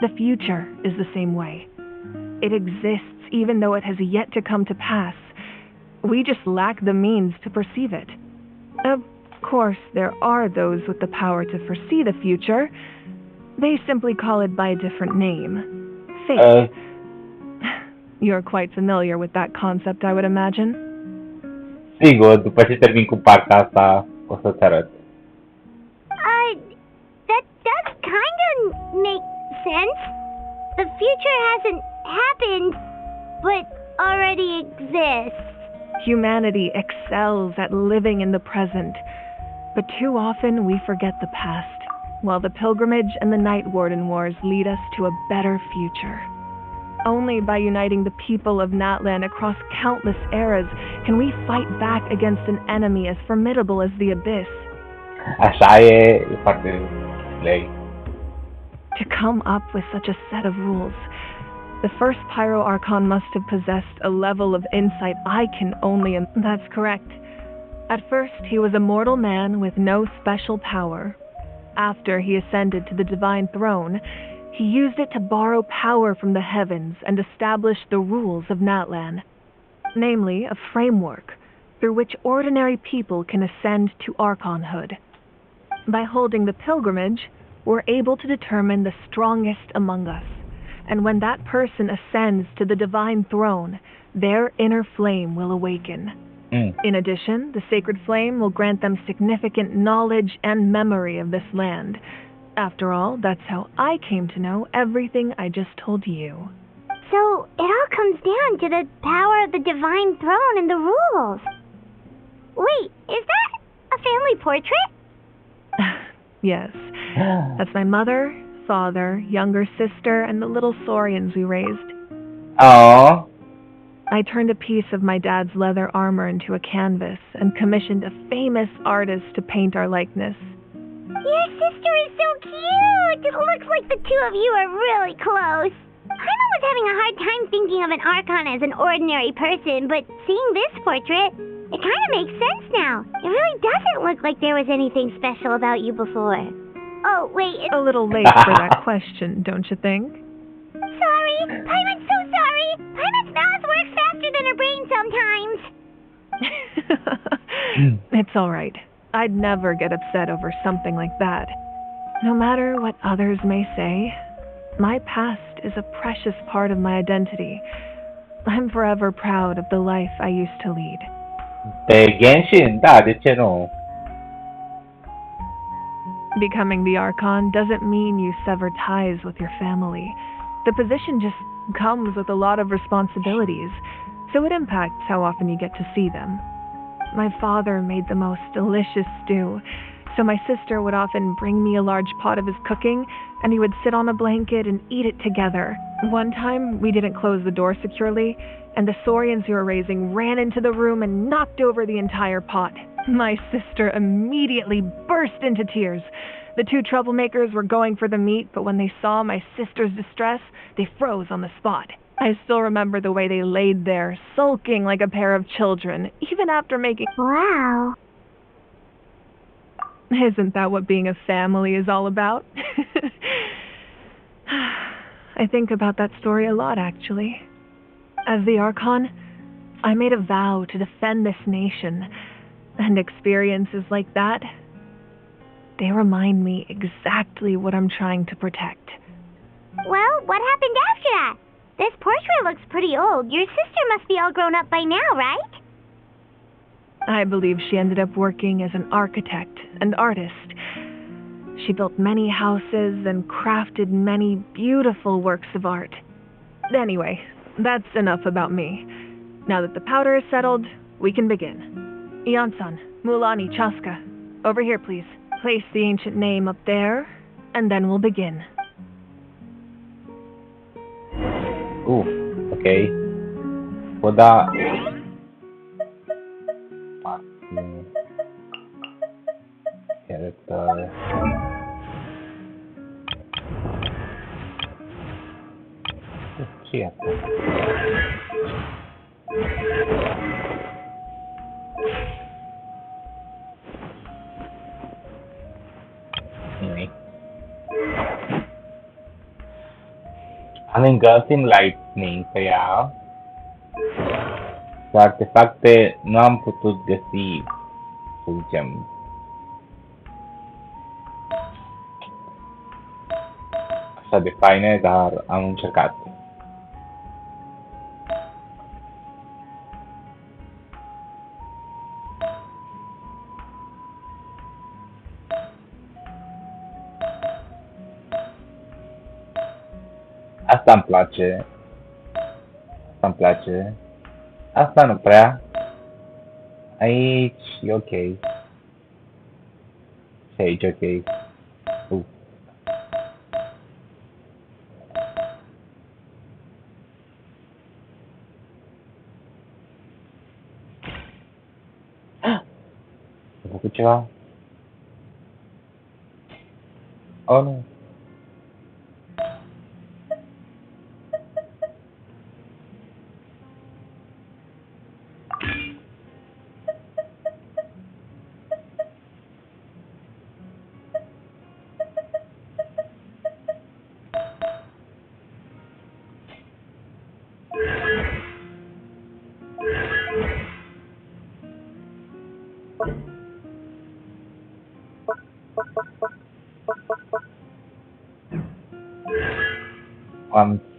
The future is the same way. It exists even though it has yet to come to pass. We just lack the means to perceive it. Of course, there are those with the power to foresee the future. They simply call it by a different name. Fate. You're quite familiar with that concept, I would imagine. Sigur, după ce termin cu partea asta, o să-ți arăt. That does kind of make sense. The future hasn't happened, but already exists. Humanity excels at living in the present, but too often we forget the past, while the pilgrimage and the Night Warden Wars lead us to a better future. Only by uniting the people of Natlan across countless eras can we fight back against an enemy as formidable as the Abyss. Așa e foarte lei. To come up with such a set of rules, the first Pyro Archon must have possessed a level of insight I can only... That's correct. At first, he was a mortal man with no special power. After he ascended to the divine throne, he used it to borrow power from the heavens and establish the rules of Natlan, namely a framework through which ordinary people can ascend to archonhood. By holding the pilgrimage, we're able to determine the strongest among us, and when that person ascends to the divine throne, their inner flame will awaken. In addition, the sacred flame will grant them significant knowledge and memory of this land. After all, that's how I came to know everything I just told you. So, it all comes down to the power of the divine throne and the rules. Wait, is that a family portrait? Yes. That's my mother, father, younger sister, and the little Saurians we raised. Oh. I turned a piece of my dad's leather armor into a canvas and commissioned a famous artist to paint our likeness. Your sister is so cute! It looks like the two of you are really close. Paimon was having a hard time thinking of an Archon as an ordinary person, but seeing this portrait, it kind of makes sense now. It really doesn't look like there was anything special about you before. Oh, wait, A little late for that question, don't you think? Sorry! Paimon's so sorry! Paimon's mouth works faster than her brain sometimes. It's all right. I'd never get upset over something like that. No matter what others may say, my past is a precious part of my identity. I'm forever proud of the life I used to lead. Genshin, de ce nu? Becoming the Archon doesn't mean you sever ties with your family. The position just comes with a lot of responsibilities, so it impacts how often you get to see them. My father made the most delicious stew, so my sister would often bring me a large pot of his cooking, and we would sit on a blanket and eat it together. One time, we didn't close the door securely, and the Saurians we were raising ran into the room and knocked over the entire pot. My sister immediately burst into tears. The two troublemakers were going for the meat, but when they saw my sister's distress, they froze on the spot. I still remember the way they laid there, sulking like a pair of children, even after making... Wow. Isn't that what being a family is all about? I think about that story a lot, actually. As the Archon, I made a vow to defend this nation, and experiences like that, they remind me exactly what I'm trying to protect. Well, what happened after that? This portrait looks pretty old. Your sister must be all grown up by now, right? I believe she ended up working as an architect and artist. She built many houses and crafted many beautiful works of art. Anyway, that's enough about me. Now that the powder is settled, we can begin. Ian-san, Mulani, Chaska, over here please. Place the ancient name up there, and then we'll begin. Ooh, okay. For that... Character... Shit. Anyway. Am engulfing lightning, kaya sa artefacte nu am putut găsi, să zicem. Așa de faine, dar am încercat. Asta îmi place. Asta îmi place. Asta nu prea. Aici e ok. Și aici e ok. Am făcut ceva? Oh, nu.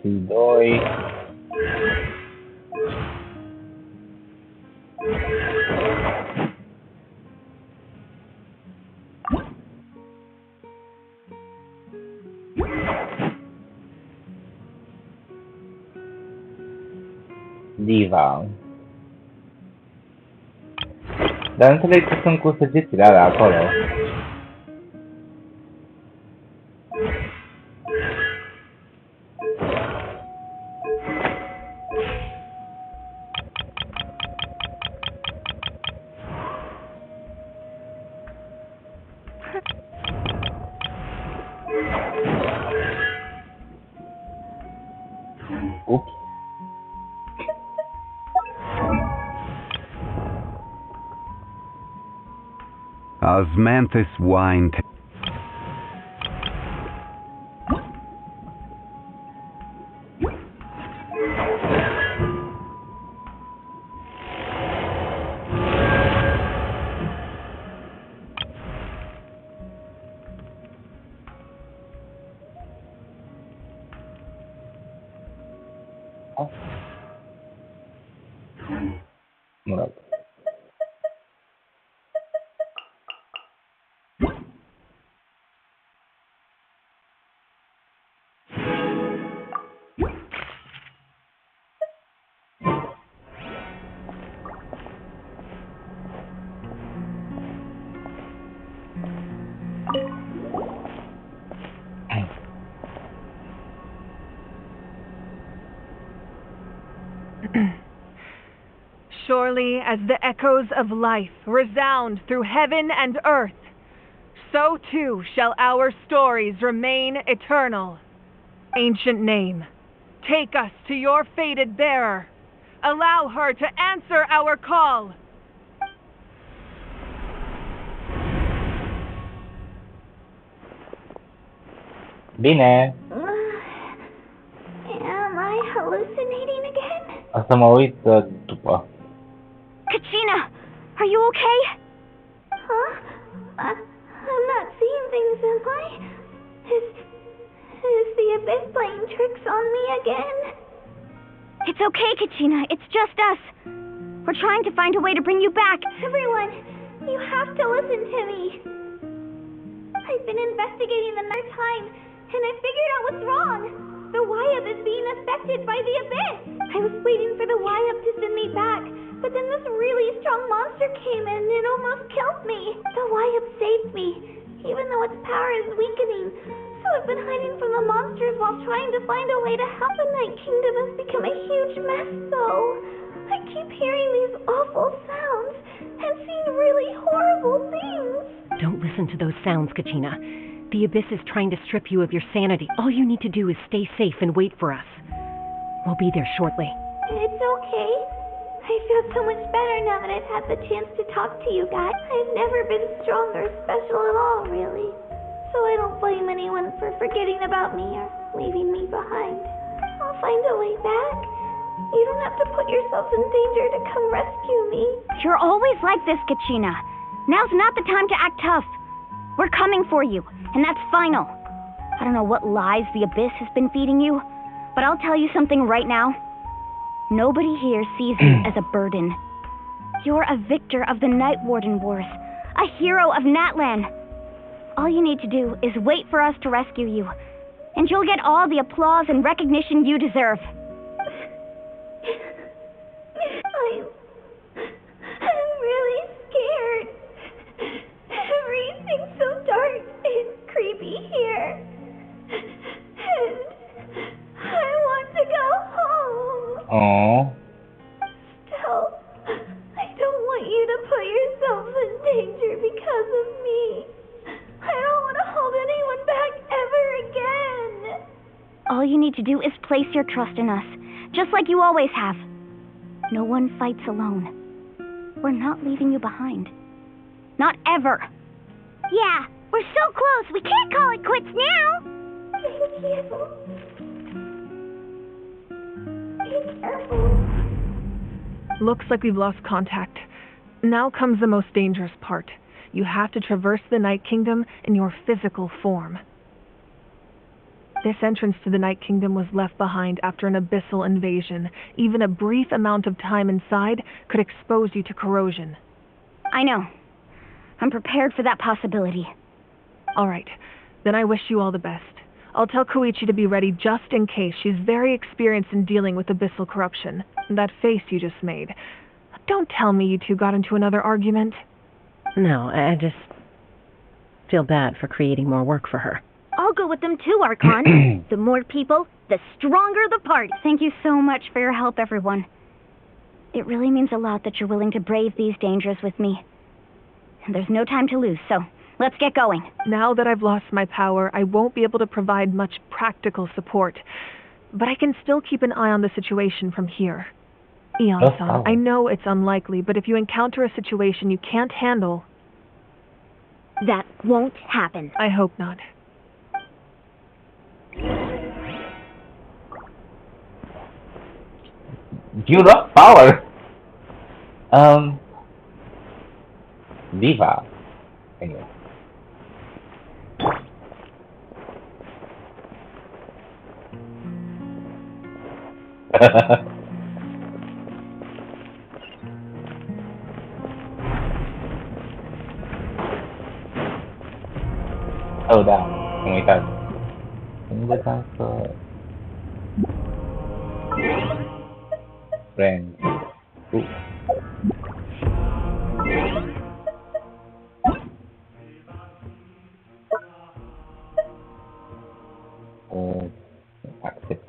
si doy. Diva. Dar înțeleg că sunt cu săgețile alea acolo. Ups. Osmanthus wine. Mă rog. Surely as the echoes of life resound through heaven and earth, so too shall our stories remain eternal. Ancient name, take us to your fated bearer. Allow her to answer our call. Bine. Am I hallucinating again? O să mă uit după. Kachina, are you okay? Huh? I'm not seeing things, am I? Is the Abyss playing tricks on me again? It's okay, Kachina. It's just us. We're trying to find a way to bring you back. Everyone, you have to listen to me. I've been investigating the night time, and I figured out what's wrong. The Wyup is being affected by the Abyss. I was waiting for the Wyup to send me back, but then this really strong monster came in and it almost killed me. The Wyup saved me, even though its power is weakening. So I've been hiding from the monsters while trying to find a way to help. The Night Kingdom has become a huge mess, though. I keep hearing these awful sounds and seeing really horrible things. Don't listen to those sounds, Kachina. The Abyss is trying to strip you of your sanity. All you need to do is stay safe and wait for us. We'll be there shortly. It's okay. I feel so much better now that I've had the chance to talk to you guys. I've never been strong or special at all, really. So I don't blame anyone for forgetting about me or leaving me behind. I'll find a way back. You don't have to put yourselves in danger to come rescue me. You're always like this, Kachina. Now's not the time to act tough. We're coming for you, and that's final. I don't know what lies the Abyss has been feeding you, but I'll tell you something right now. Nobody here sees you as a burden. You're a victor of the Night Warden Wars, a hero of Natlan. All you need to do is wait for us to rescue you, and you'll get all the applause and recognition you deserve. I'm really scared. Everything's so dark and creepy here. And I want to go home. Aww. Still, I don't want you to put yourselves in danger because of me. I don't want to hold anyone back ever again. All you need to do is place your trust in us, just like you always have. No one fights alone. We're not leaving you behind. Not ever. Yeah, we're so close. We can't call it quits now. Thank you. Be careful. Looks like we've lost contact. Now comes the most dangerous part. You have to traverse the Night Kingdom in your physical form. This entrance to the Night Kingdom was left behind after an abyssal invasion. Even a brief amount of time inside could expose you to corrosion. I know. I'm prepared for that possibility. All right. Then I wish you all the best. I'll tell Koichi to be ready just in case. She's very experienced in dealing with abyssal corruption. That face you just made. Don't tell me you two got into another argument. No, I just feel bad for creating more work for her. I'll go with them too, Archon. The more people, the stronger the party. Thank you so much for your help, everyone. It really means a lot that you're willing to brave these dangers with me. And there's no time to lose, so let's get going. Now that I've lost my power, I won't be able to provide much practical support. But I can still keep an eye on the situation from here. Eon-san, I know it's unlikely, but if you encounter a situation you can't handle... That won't happen. I hope not. You lost power! Diva. Anyway. Oh, down. Oh my god. Friends. Ooh. Accept.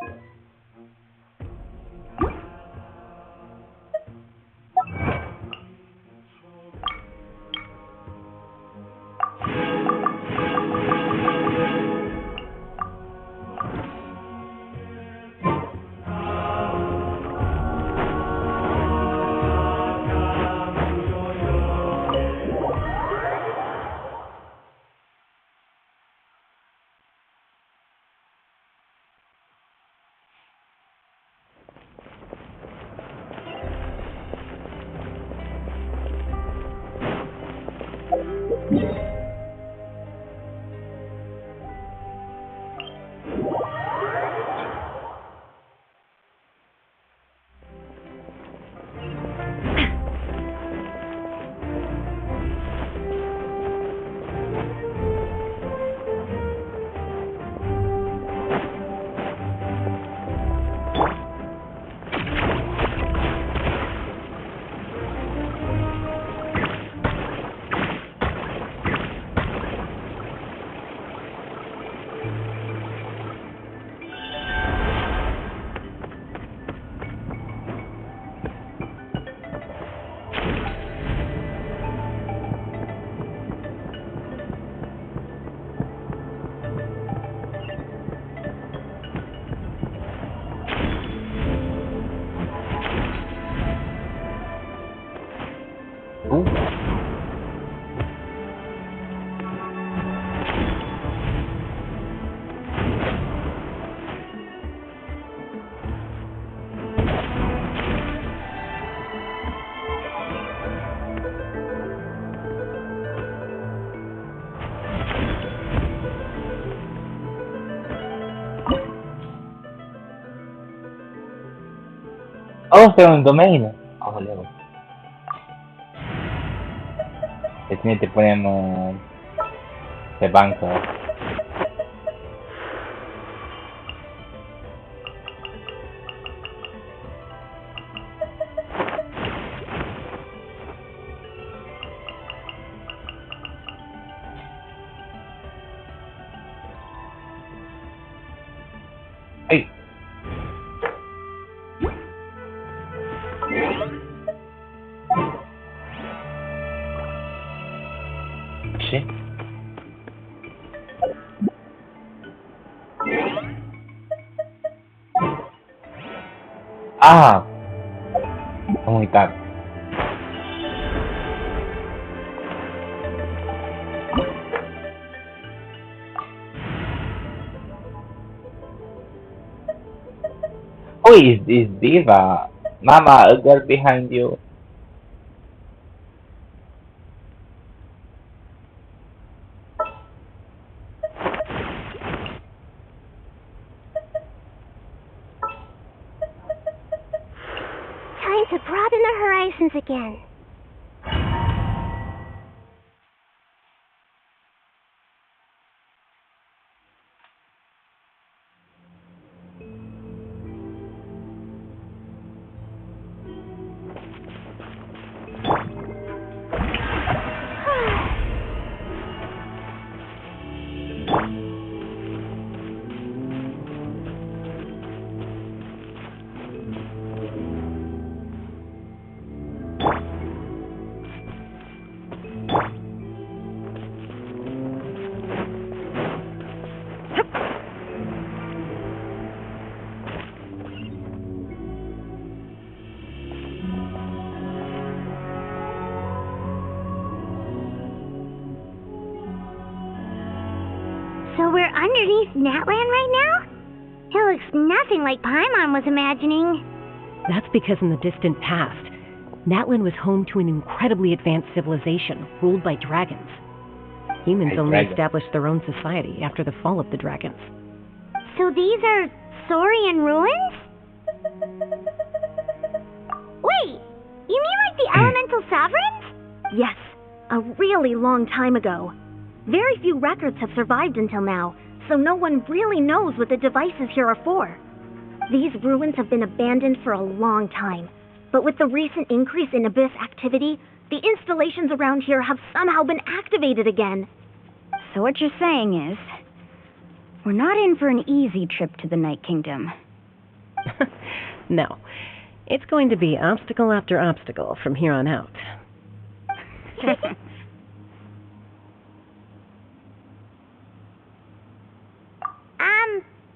Oh, c'è un domain. Oh, volevo. E niente, poniamo le banco. Ehi. Sì. Ah, comunità. Who is this diva? Mama, a girl behind you. to broaden our horizons again. So we're underneath Natland right now? It looks nothing like Paimon was imagining. That's because in the distant past, Natland was home to an incredibly advanced civilization ruled by dragons. Humans only established their own society after the fall of the dragons. So these are Saurian ruins? Wait, you mean like the elemental sovereigns? Yes, a really long time ago. Very few records have survived until now, so no one really knows what the devices here are for. These ruins have been abandoned for a long time, but with the recent increase in Abyss activity, the installations around here have somehow been activated again. So what you're saying is, we're not in for an easy trip to the Night Kingdom. No. It's going to be obstacle after obstacle from here on out.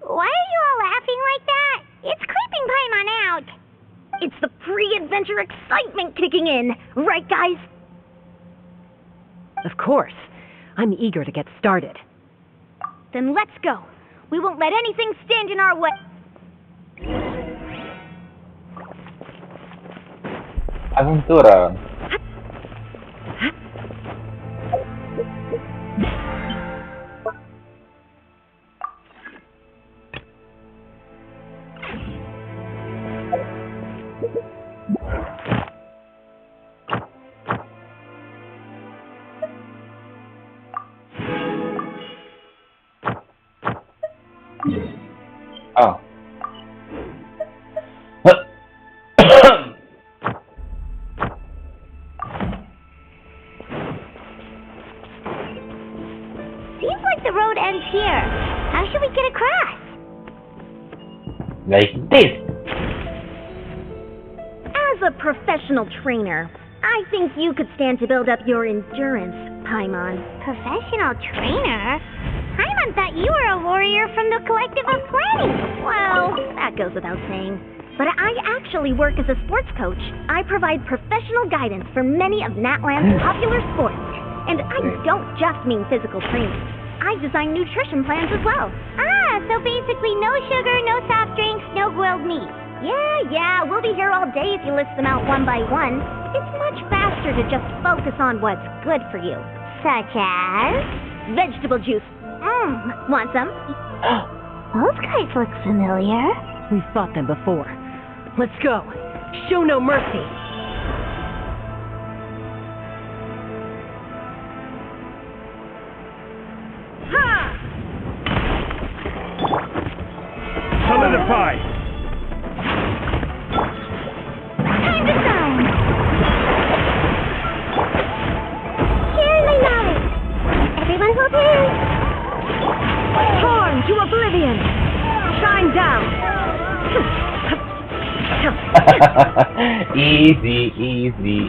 Why are you all laughing like that? It's creeping Paimon out. It's the pre-adventure excitement kicking in, right guys? Of course. I'm eager to get started. Then let's go. We won't let anything stand in our way. Aventura. Oh. Seems like the road ends here. How should we get across? Like this. As a professional trainer, I think you could stand to build up your endurance, Paimon. Professional trainer? Paimon thought you were a warrior from the Collective of Plenty. Well, that goes without saying. But I actually work as a sports coach. I provide professional guidance for many of Natland's popular sports. And I don't just mean physical training. I design nutrition plans as well. Ah, so basically no sugar, no soft drinks, no grilled meat. Yeah, we'll be here all day if you list them out one by one. It's much faster to just focus on what's good for you. Such as? Vegetable juice. Want some? Those guys look familiar. We've fought them before. Let's go. Show no mercy. Ha! Solidify! Time to shine! Here's my knowledge. Everyone hold hands. Torn to oblivion! Shine down! Easy. Easy.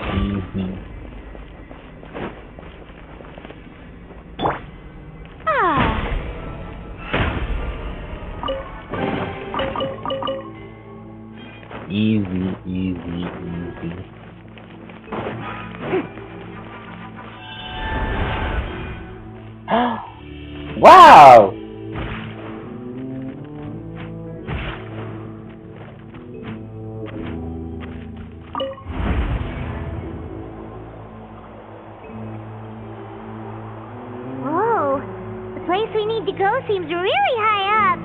Wow! Whoa, the place we need to go seems really high up.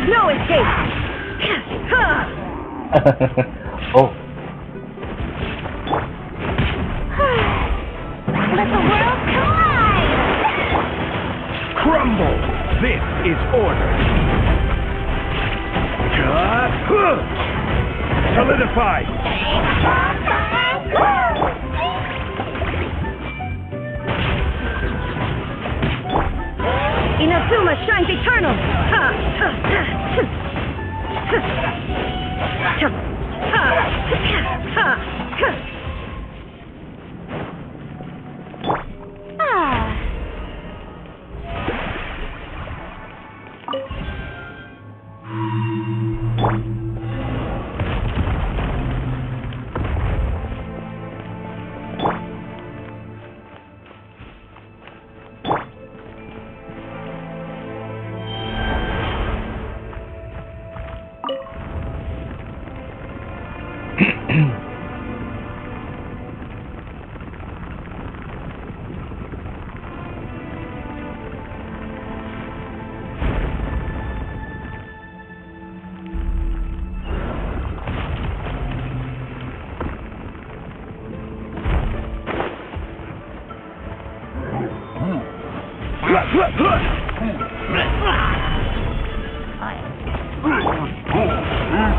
no escape! Oh. Let the world collide! Crumble! This is order! Solidify! Inazuma shines eternal!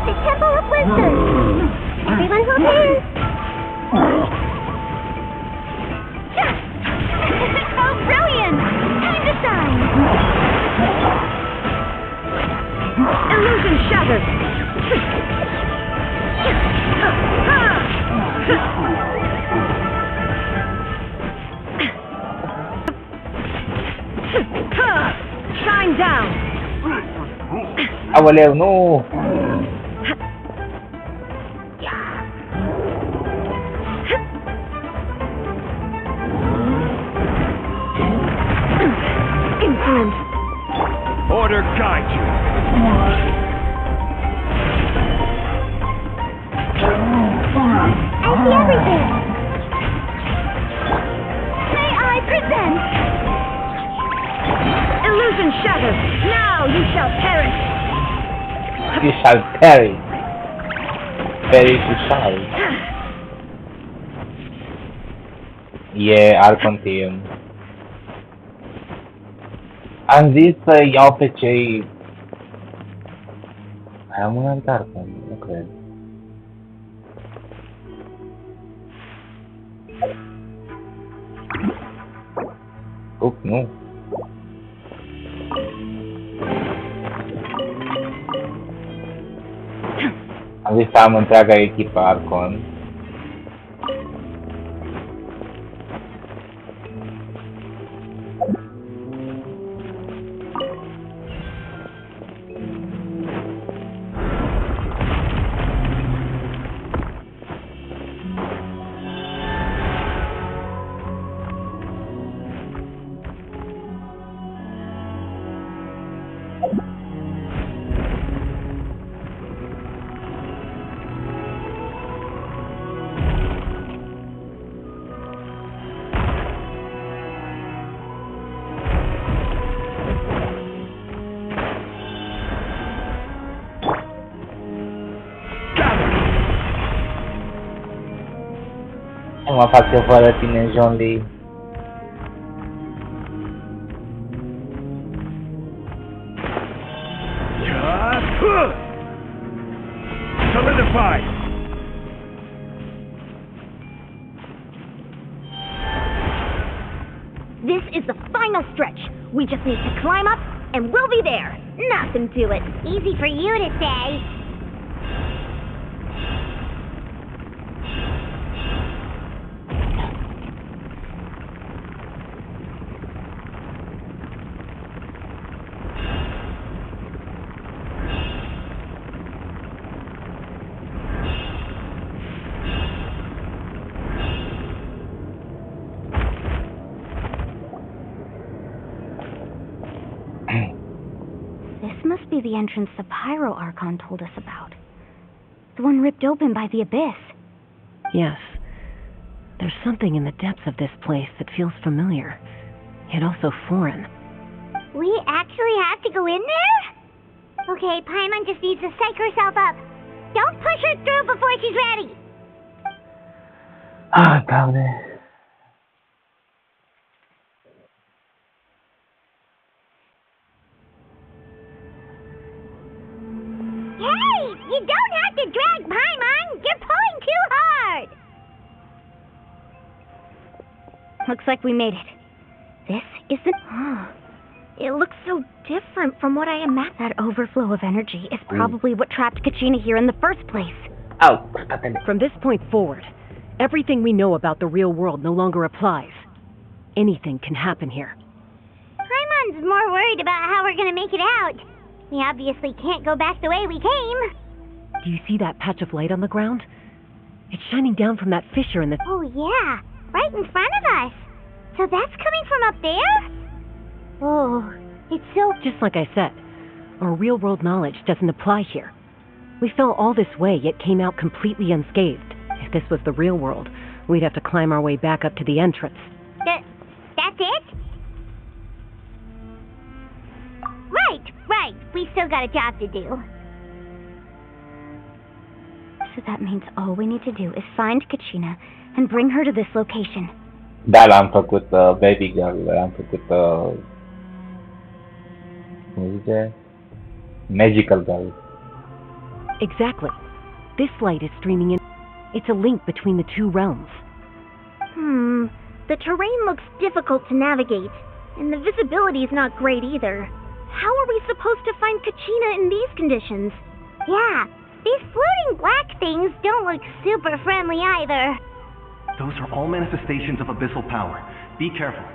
The Temple of Wisdom! Everyone hold hands! Oh, brilliant! Time to shine! Illusion shattered! Shine down! Awaleo, no! Insolent! Order guide you! I see everything! May I present? Illusion shattered! Now you shall perish! You shall perish. Perish you shall. Yeah, Archon team. And this Yaopeche. Ayaw mo nga ang Archon. Okay. Oh, no. Ang gusto mo talaga i-keep Archon. Uma facție fără tine, John Lee. Solidify! This is the final stretch. We just need to climb up, and we'll be there. Nothing to it. Easy for you to say. This must be the entrance the Pyro Archon told us about. The one ripped open by the abyss. Yes. There's something in the depths of this place that feels familiar, yet also foreign. We actually have to go in there? Okay, Paimon just needs to psych herself up. Don't push her through before she's ready. Ah, cabrón. Hey! You don't have to drag Paimon! You're pulling too hard! Looks like we made it. This is the... It looks so different from what I imagined. That overflow of energy is probably what trapped Kachina here in the first place. Oh, From this point forward, everything we know about the real world no longer applies. Anything can happen here. Paimon's more worried about how we're gonna make it out. We obviously can't go back the way we came. Do you see that patch of light on the ground? It's shining down from that fissure in the... Oh yeah, right in front of us. So that's coming from up there? Oh, it's so... Just like I said, our real-world knowledge doesn't apply here. We fell all this way, yet came out completely unscathed. If this was the real world, we'd have to climb our way back up to the entrance. That's it? Right. We still got a job to do. So that means all we need to do is find Kachina and bring her to this location. Dar am făcut baby girl, am făcut cum zice? Magical girl. Exactly. This light is streaming in. It's a link between the two realms. The terrain looks difficult to navigate, and the visibility is not great either. How are we supposed to find Kachina in these conditions? Yeah, these floating black things don't look super friendly either. Those are all manifestations of abyssal power. Be careful.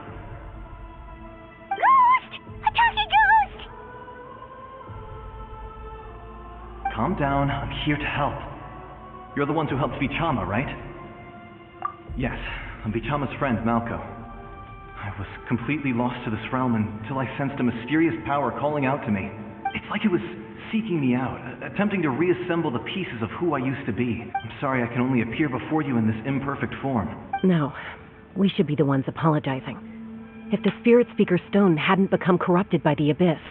Ghost! A talking ghost! Calm down, I'm here to help. You're the ones who helped Vichama, right? Yes, I'm Vichama's friend, Malko. I was completely lost to this realm until I sensed a mysterious power calling out to me. It's like it was seeking me out, attempting to reassemble the pieces of who I used to be. I'm sorry I can only appear before you in this imperfect form. No, we should be the ones apologizing. If the Spirit Speaker Stone hadn't become corrupted by the Abyss,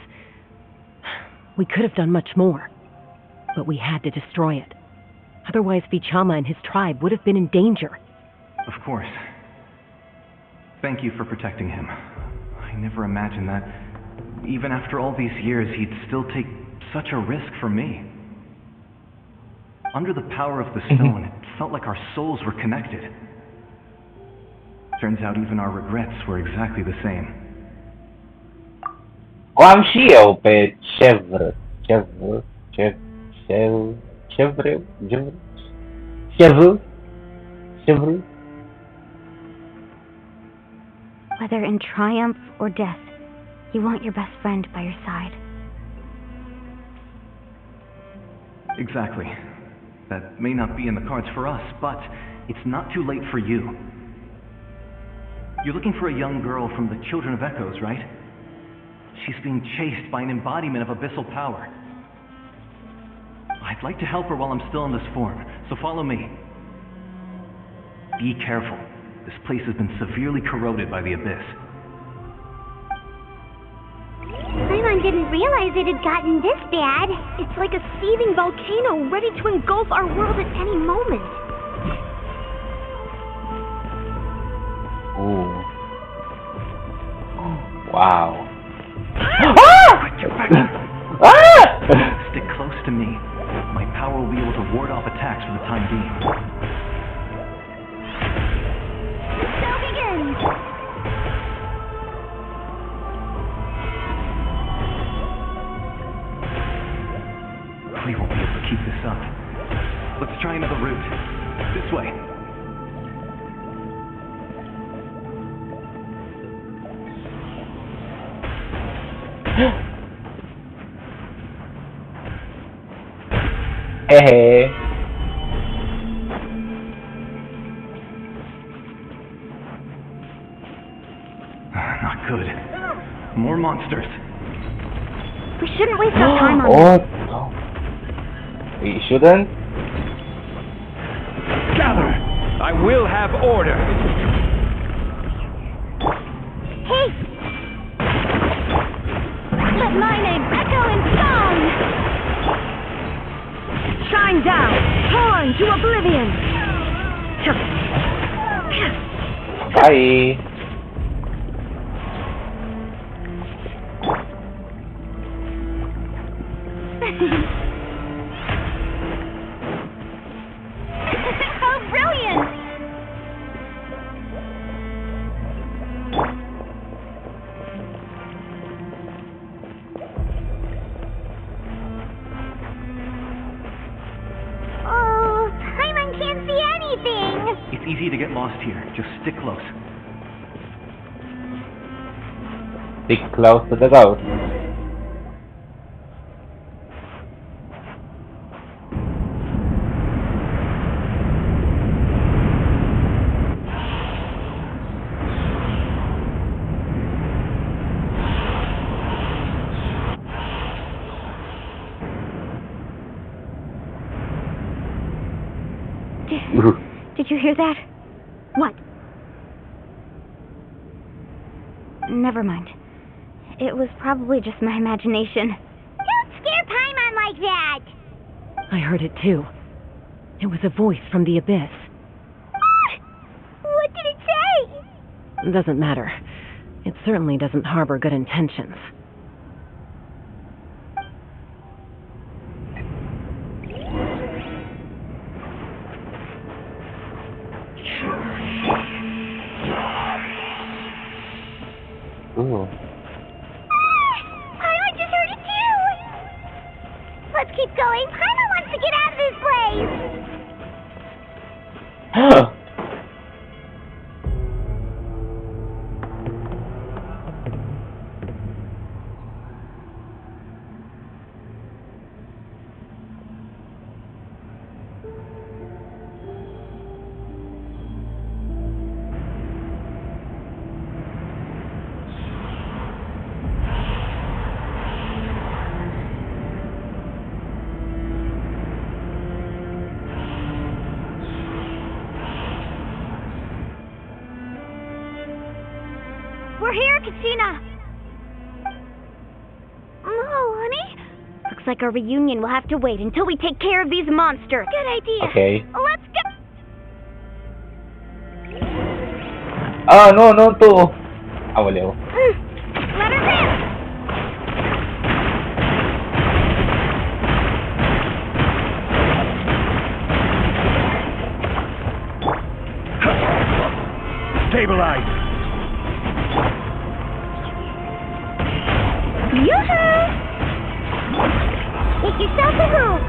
we could have done much more. But we had to destroy it. Otherwise, Vichama and his tribe would have been in danger. Of course. Thank you for protecting him. I never imagined that, even after all these years, he'd still take such a risk for me. Under the power of the stone, it felt like our souls were connected. Turns out even our regrets were exactly the same. O am și eu pe Chevre. Whether in triumph or death, you want your best friend by your side. Exactly. That may not be in the cards for us, but it's not too late for you. You're looking for a young girl from the Children of Echoes, right? She's being chased by an embodiment of abyssal power. I'd like to help her while I'm still in this form, so follow me. Be careful. This place has been severely corroded by the Abyss. Paimon didn't realize it had gotten this bad. It's like a seething volcano ready to engulf our world at any moment. Ooh. Wow. Stick close to me. My power will be able to ward off attacks for the time being. We won't be able to keep this up. Let's try another route. This way. Hey. Not good. More monsters. We shouldn't waste our time on Oh, no. We shouldn't? Gather! I will have order! Hey! Let my name echo in song! down, torn to oblivion. Bye! How brilliant! Oh, Paimon can't see anything! It's easy to get lost here. Just stick close. Stick close to the ghost. Did you hear that? What? Never mind. It was probably just my imagination. Don't scare Paimon like that! I heard it too. It was a voice from the abyss. What did it say? Doesn't matter. It certainly doesn't harbor good intentions. Ooh. Paimon just heard it too! Let's keep going. Paimon wants to get out of this place! We're here, Kachina! Oh, honey? Looks like our reunion will have to wait until we take care of these monsters. Good idea. Okay. Let's go! Ah, no, to! Waliw. Let us in! Stabilize! Yoo-hoo! Get yourself a room!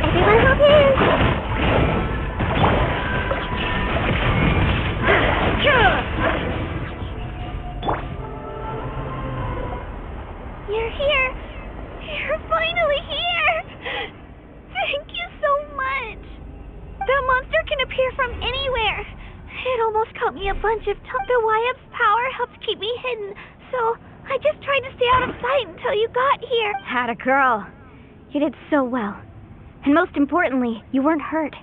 Everyone hold hands! You're here! You're finally here! Thank you so much! The monster can appear from anywhere! It almost caught me a bunch of time. The Wyab's power helps keep me hidden, so I just tried to stay out of sight until you got here. Atta girl. You did so well. And most importantly, you weren't hurt.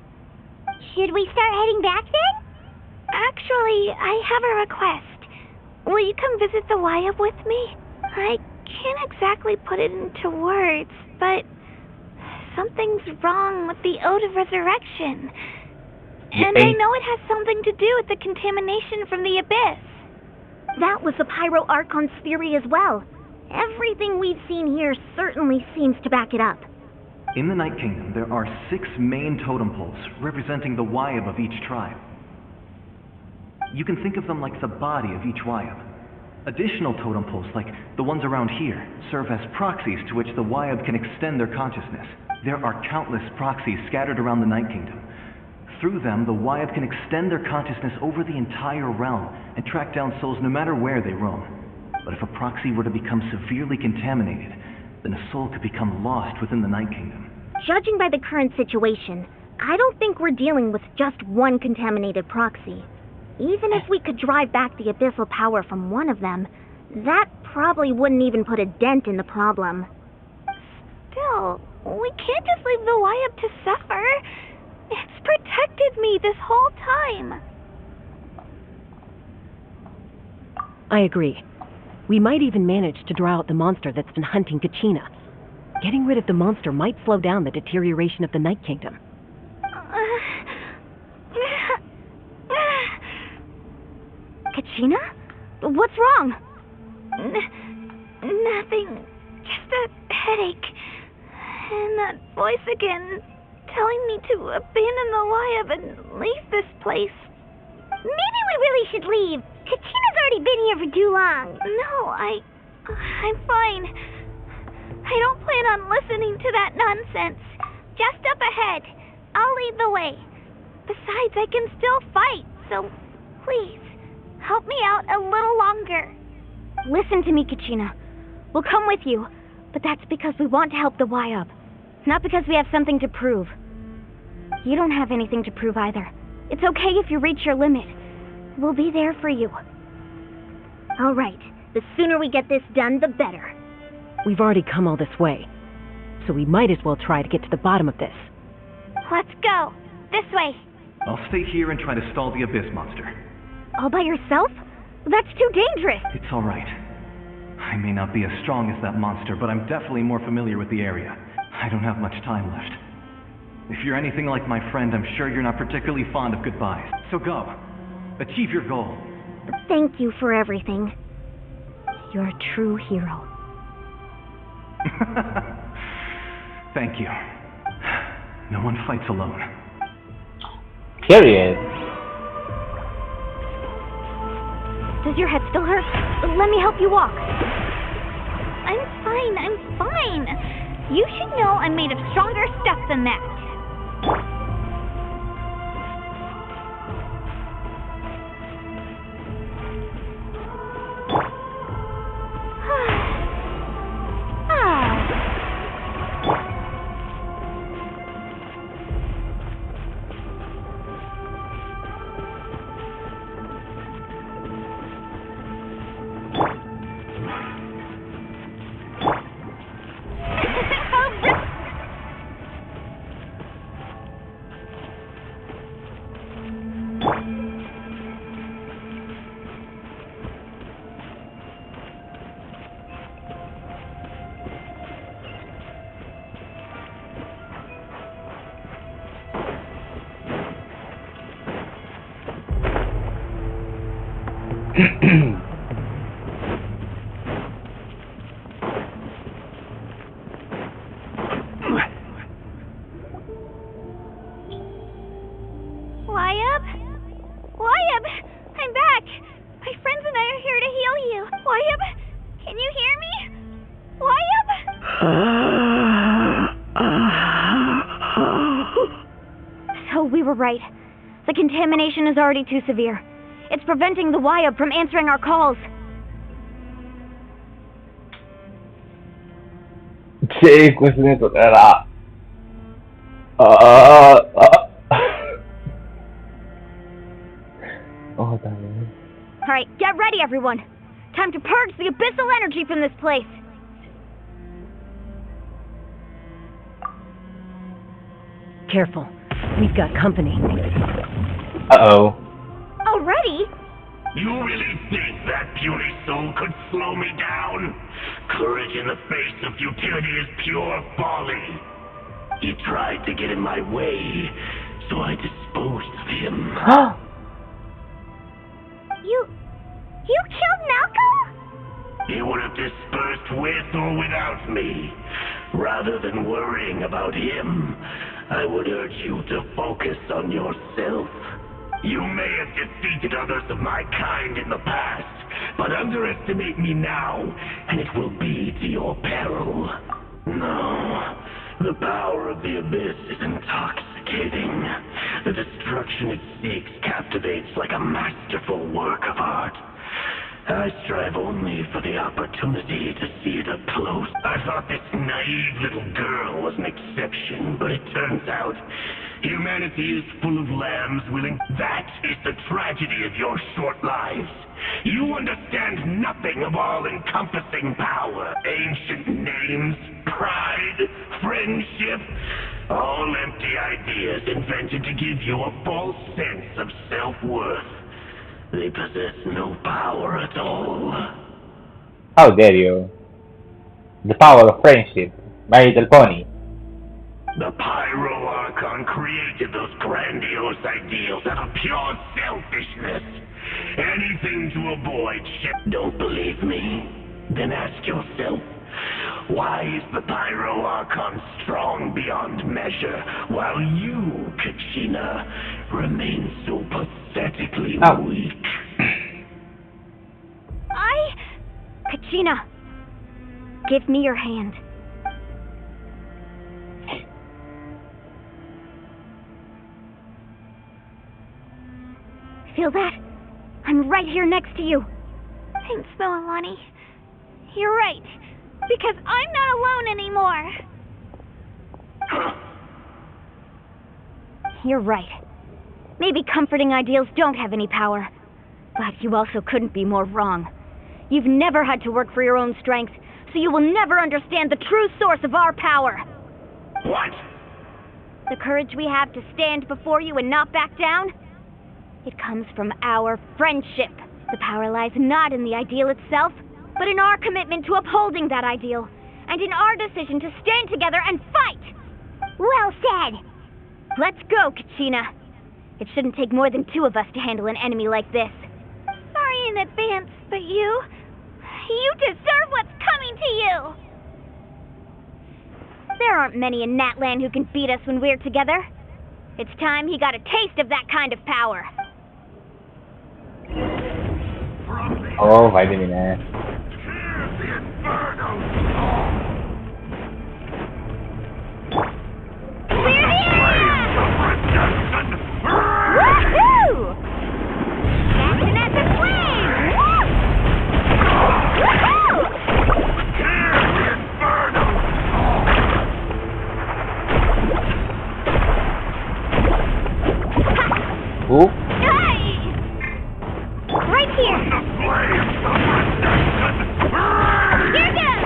Should we start heading back then? Actually, I have a request. Will you come visit the Wyab with me? I can't exactly put it into words, but something's wrong with the Ode of Resurrection. And I know it has something to do with the contamination from the abyss. That was the Pyro Archon's theory as well. Everything we've seen here certainly seems to back it up. In the Night Kingdom, there are 6 main totem poles representing the Wyab of each tribe. You can think of them like the body of each Wyab. Additional totem poles, like the ones around here, serve as proxies to which the Wyab can extend their consciousness. There are countless proxies scattered around the Night Kingdom. Through them, the Wyab can extend their consciousness over the entire realm and track down souls no matter where they roam. But if a proxy were to become severely contaminated, then a soul could become lost within the Night Kingdom. Judging by the current situation, I don't think we're dealing with just one contaminated proxy. Even if we could drive back the abyssal power from one of them, that probably wouldn't even put a dent in the problem. Still, we can't just leave the Wyab to suffer. It's protected me this whole time. I agree. We might even manage to draw out the monster that's been hunting Kachina. Getting rid of the monster might slow down the deterioration of the Night Kingdom. Kachina? What's wrong? Nothing. Just a headache. And that voice again, telling me to abandon the Wyab and leave this place. Maybe we really should leave. Kachina's already been here for too long. No, I'm fine. I don't plan on listening to that nonsense. Just up ahead. I'll lead the way. Besides, I can still fight, so please, help me out a little longer. Listen to me, Kachina. We'll come with you, but that's because we want to help the Wyab, not because we have something to prove. You don't have anything to prove either. It's okay if you reach your limit. We'll be there for you. All right. The sooner we get this done, the better. We've already come all this way, so we might as well try to get to the bottom of this. Let's go. This way. I'll stay here and try to stall the Abyss monster. All by yourself? That's too dangerous. It's all right. I may not be as strong as that monster, but I'm definitely more familiar with the area. I don't have much time left. If you're anything like my friend, I'm sure you're not particularly fond of goodbyes. So go. Achieve your goal. Thank you for everything. You're a true hero. Thank you. No one fights alone. Period. Does your head still hurt? Let me help you walk. I'm fine. You should know I'm made of stronger stuff than that. Wyab, I'm back. My friends and I are here to heal you. Wyab, can you hear me? Wyab? So we were right. The contamination is already too severe. It's preventing the Wyab from answering our calls. Sì, questo dentro era... Oh, damn. Alright, get ready, everyone. Time to purge the abyssal energy from this place. Careful. We've got company. Uh-oh. Already? You really think that puny soul could slow me down? Courage in the face of futility is pure folly. He tried to get in my way, so I disposed of him. You killed Malcolm? He would have dispersed with or without me. Rather than worrying about him, I would urge you to focus on yourself. You may have defeated others of my kind in the past, but underestimate me now, and it will be to your peril. No, the power of the Abyss is intoxicating. The destruction it seeks captivates like a masterful work of art. I strive only for the opportunity to see it up close. I thought this naive little girl was an exception, but it turns out humanity is full of lambs willing. That is the tragedy of your short lives. You understand nothing of all-encompassing power. Ancient names, pride, friendship, all empty ideas invented to give you a false sense of self-worth. They possess no power at all. How dare you? The power of friendship. My Little Pony. The Pyro Archon created those grandiose ideals out of pure selfishness. Anything to avoid shit. Don't believe me? Then ask yourself, why is the Pyro Archon strong beyond measure, while you, Kachina, remain so pathetically weak? Kachina, give me your hand. Feel that? I'm right here next to you. Thanks, Mililani. You're right, because I'm not alone anymore. You're right. Maybe comforting ideals don't have any power, but you also couldn't be more wrong. You've never had to work for your own strength, so you will never understand the true source of our power. What? The courage we have to stand before you and not back down? It comes from our friendship. The power lies not in the ideal itself, but in our commitment to upholding that ideal, and in our decision to stand together and fight! Well said! Let's go, Kachina. It shouldn't take more than 2 of us to handle an enemy like this. Sorry in advance, but you deserve what's coming to you! There aren't many in Natland who can beat us when we're together. It's time he got a taste of that kind of power. Oh, vitamin eh. Woohoo! Dancing at the flame! Woohoo! Who? Hey! Right here! Here goes!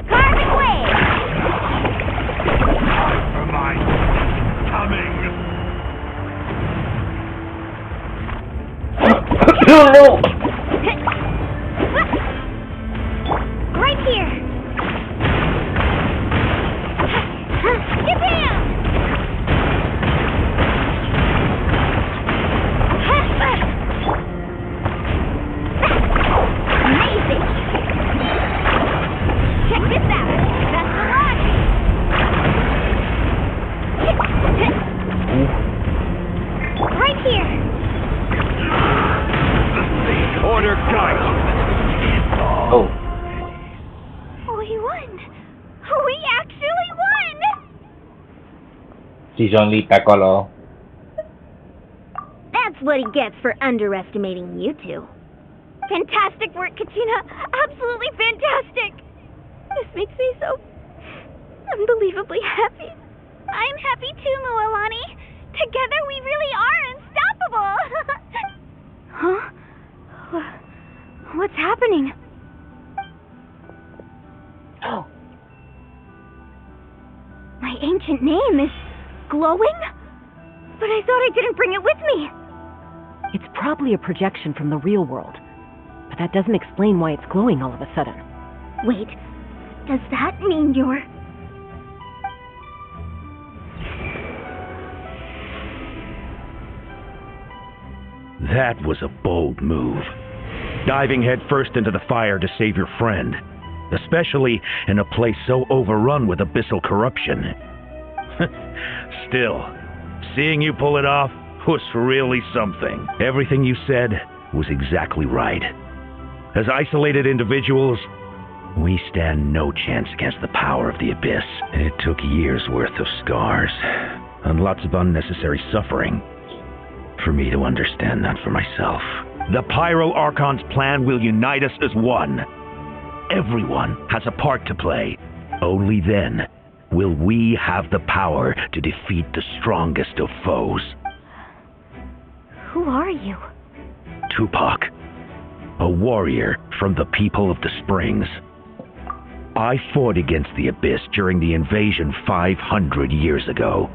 Carbon wave! No, no! Right here! Get down! Amazing! Check this out! That's the launch! Right here! Order guide! Oh. We won! We actually won! She's only Piccolo. That's what he gets for underestimating you two. Fantastic work, Kachina! Absolutely fantastic! This makes me so unbelievably happy. I'm happy too, Mililani. Together we really are unstoppable! Huh? What's happening? Oh. My ancient name is glowing? But I thought I didn't bring it with me. It's probably a projection from the real world, but that doesn't explain why it's glowing all of a sudden. Wait, does that mean you're... That was a bold move. Diving headfirst into the fire to save your friend, especially in a place so overrun with abyssal corruption. Still, seeing you pull it off was really something. Everything you said was exactly right. As isolated individuals, we stand no chance against the power of the Abyss. It took years' worth of scars and lots of unnecessary suffering for me to understand that for myself. The Pyro Archon's plan will unite us as one. Everyone has a part to play. Only then will we have the power to defeat the strongest of foes. Who are you? Tupac, a warrior from the people of the Springs. I fought against the Abyss during the invasion 500 years ago.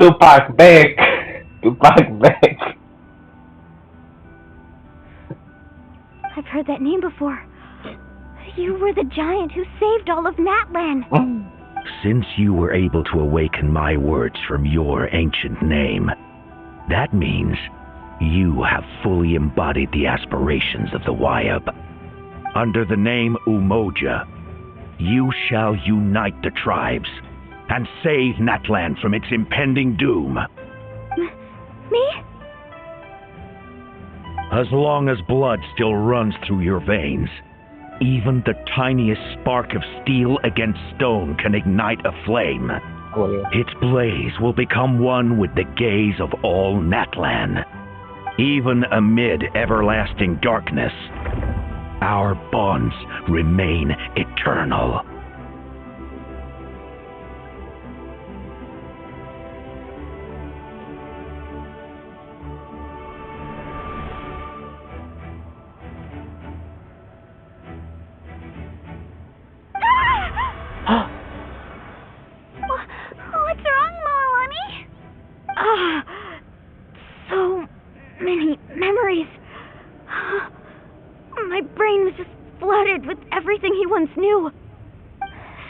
Tupac back! Tupac back! heard that name before. You were the giant who saved all of Natlan. Since you were able to awaken my words from your ancient name, that means you have fully embodied the aspirations of the Wyab. Under the name Umoja, you shall unite the tribes and save Natlan from its impending doom. Me? As long as blood still runs through your veins, even the tiniest spark of steel against stone can ignite a flame. Its blaze will become one with the gaze of all Natlan. Even amid everlasting darkness, our bonds remain eternal. What's wrong, Moalani? So many memories. My brain was just flooded with everything he once knew.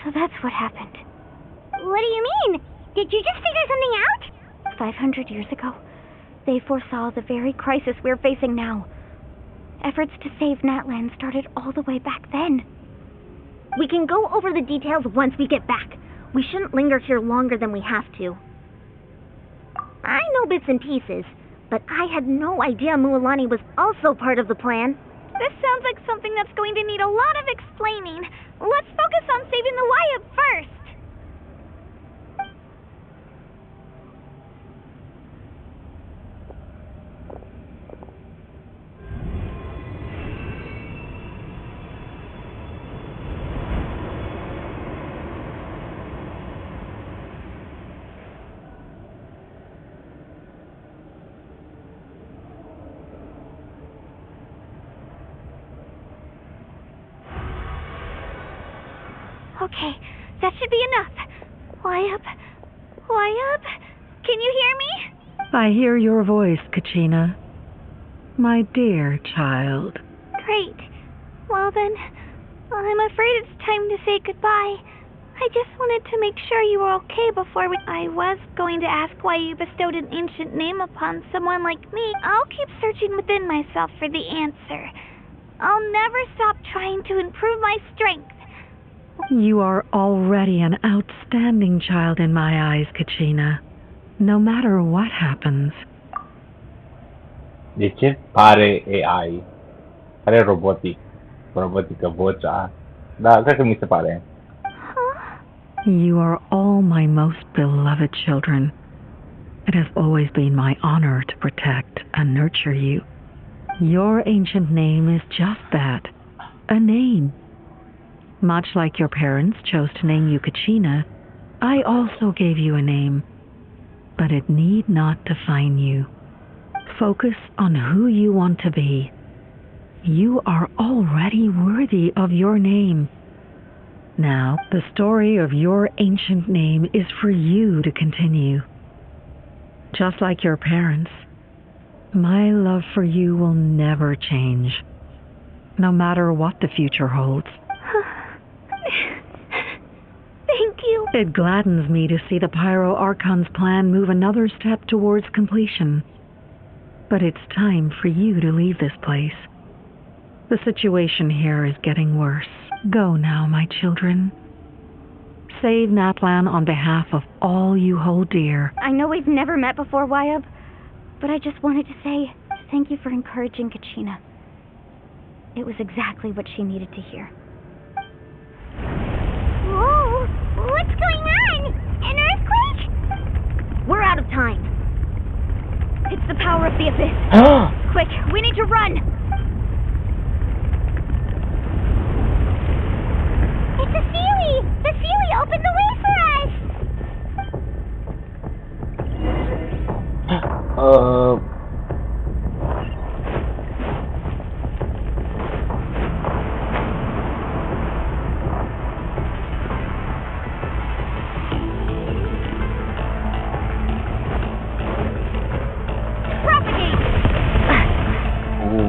So that's what happened. What do you mean? Did you just figure something out? 500 years ago, they foresaw the very crisis we're facing now. Efforts to save Natlan started all the way back then. We can go over the details once we get back. We shouldn't linger here longer than we have to. I know bits and pieces, but I had no idea Mualani was also part of the plan. This sounds like something that's going to need a lot of explaining. Let's focus on saving the Wyab first. Okay, that should be enough. Wyab? Can you hear me? I hear your voice, Kachina. My dear child. Great. Well then, I'm afraid it's time to say goodbye. I just wanted to make sure you were okay before I was going to ask why you bestowed an ancient name upon someone like me. I'll keep searching within myself for the answer. I'll never stop trying to improve my strength. You are already an outstanding child in my eyes, Kachina. No matter what happens. Dice pare AI. Pare robotic. Robotic ka bocah. Da, kakamisa pare. You are all my most beloved children. It has always been my honor to protect and nurture you. Your ancient name is just that, a name. Much like your parents chose to name you Kachina, I also gave you a name, but it need not define you. Focus on who you want to be. You are already worthy of your name. Now, the story of your ancient name is for you to continue. Just like your parents, my love for you will never change, no matter what the future holds. Thank you. It gladdens me to see the Pyro Archon's plan move another step towards completion. But it's time for you to leave this place. The situation here is getting worse. Go now, my children. Save Natlan on behalf of all you hold dear. I know we've never met before, Wyab, but I just wanted to say thank you for encouraging Kachina. It was exactly what she needed to hear. Whoa! What's going on? An earthquake? We're out of time. It's the power of the abyss. Quick, we need to run. It's a Sealy! The Sealy opened the way for us!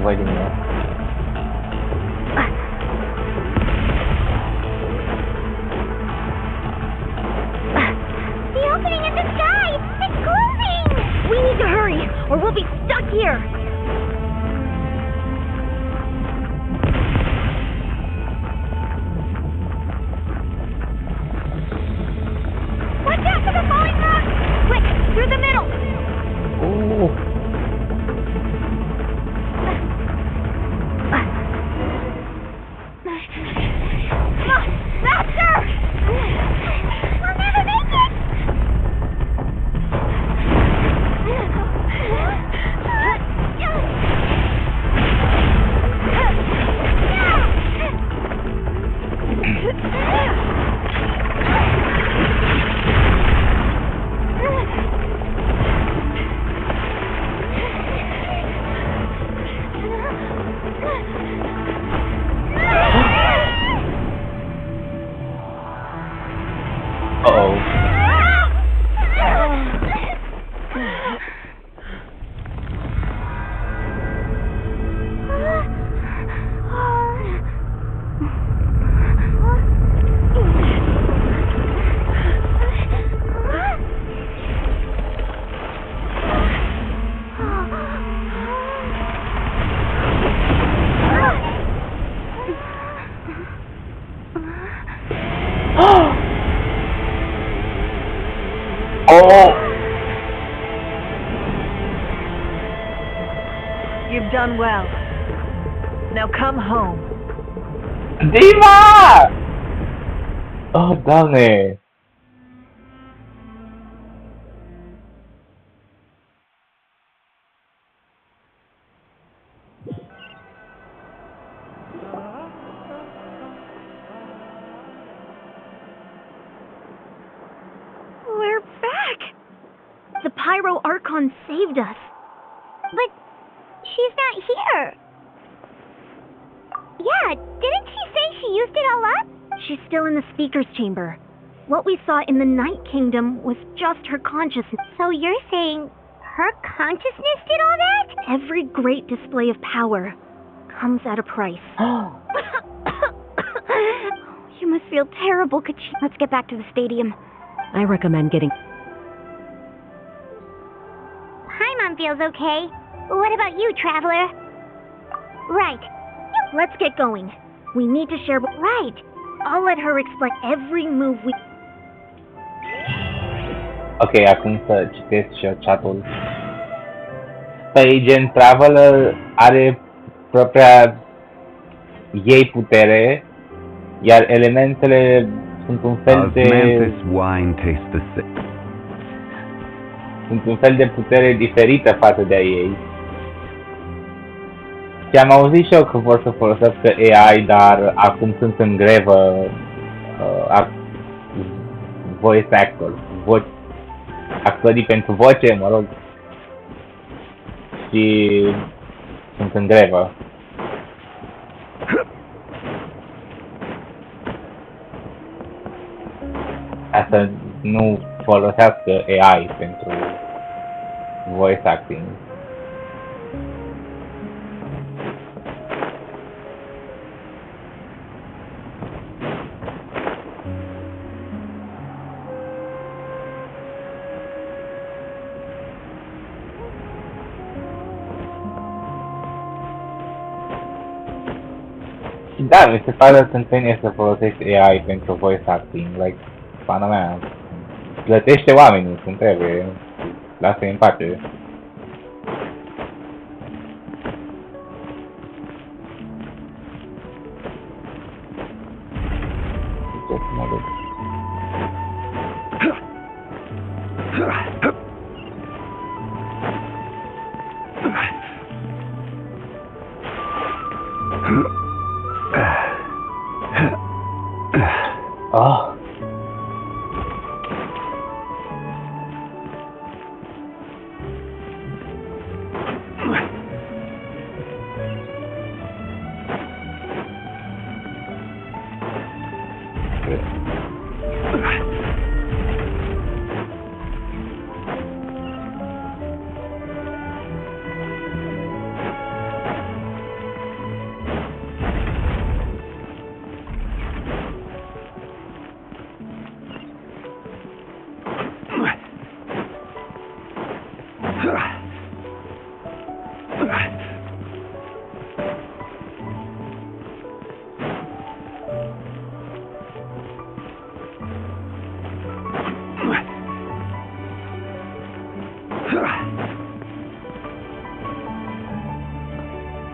Pwede na. We'll be stuck here! Watch out for the falling rock! Quick, through the middle! Oh. Come on, faster! We'll never make it! Uh-oh. Oh! You've done well. Now come home. Diva! Oh, Doamne! We're back! The Pyro Archon saved us. But she's not here. Yeah, didn't she say she used it all up? She's still in the Speaker's Chamber. What we saw in the Night Kingdom was just her consciousness. So you're saying her consciousness did all that? Every great display of power comes at a price. You must feel terrible, Kachina. Let's get back to the stadium. I recommend getting... Paimon feels okay. What about you, Traveler? Right. Let's get going. We need to share... Right. I'll let her explain every move we... Ok, acum să citesc și eu chat-ul. Păi, gen, Traveler are propria ei putere, iar elementele sunt un fel de... Osmanthus wine tastes the same. Sunt un fel de putere diferită față de a ei. Și am auzit și eu că vor să folosească AI, dar acum sunt în grevă voice actor, actorii pentru voce, mă rog, și sunt în grevă. Asta nu folosească AI pentru voice acting. Da, mi se pare tâmpenie să folosești AI pentru voice acting, like, pana mea, plătește oamenii cum trebuie, lasă-i în pace. Ce să mă duc? Oh.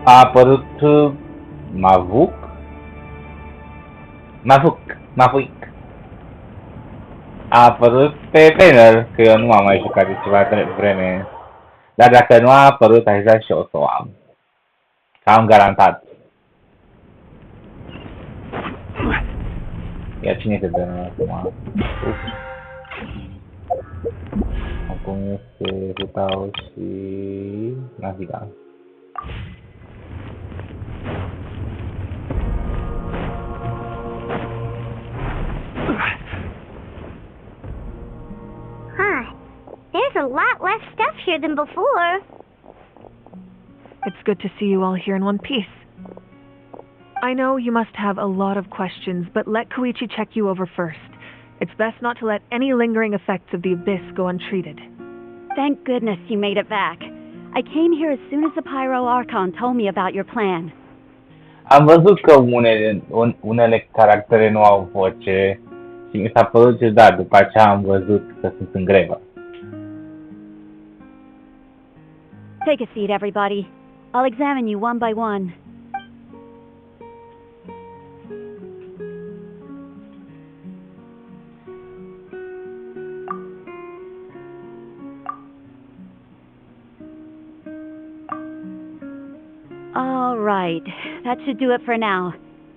A apărut Mavuk? Mavuk. A apărut pe banner, că eu nu am mai jucat de ceva vreme. Dar dacă nu a apărut, așa și o să o am. Am garantat. Ia cine este banner acum? Acum este Rutau și Naviga. There's a lot less stuff here than before. It's good to see you all here in one piece. I know you must have a lot of questions, but let Koichi check you over first. It's best not to let any lingering effects of the Abyss go untreated. Thank goodness you made it back. I came here as soon as the Pyro Archon told me about your plan. Am văzut că unele caractere nu au voce și mi s-a părut ciudat. După aceea am văzut că sunt în grevă. Take a seat, everybody. I'll examine you one by one. All right, that should do it for now.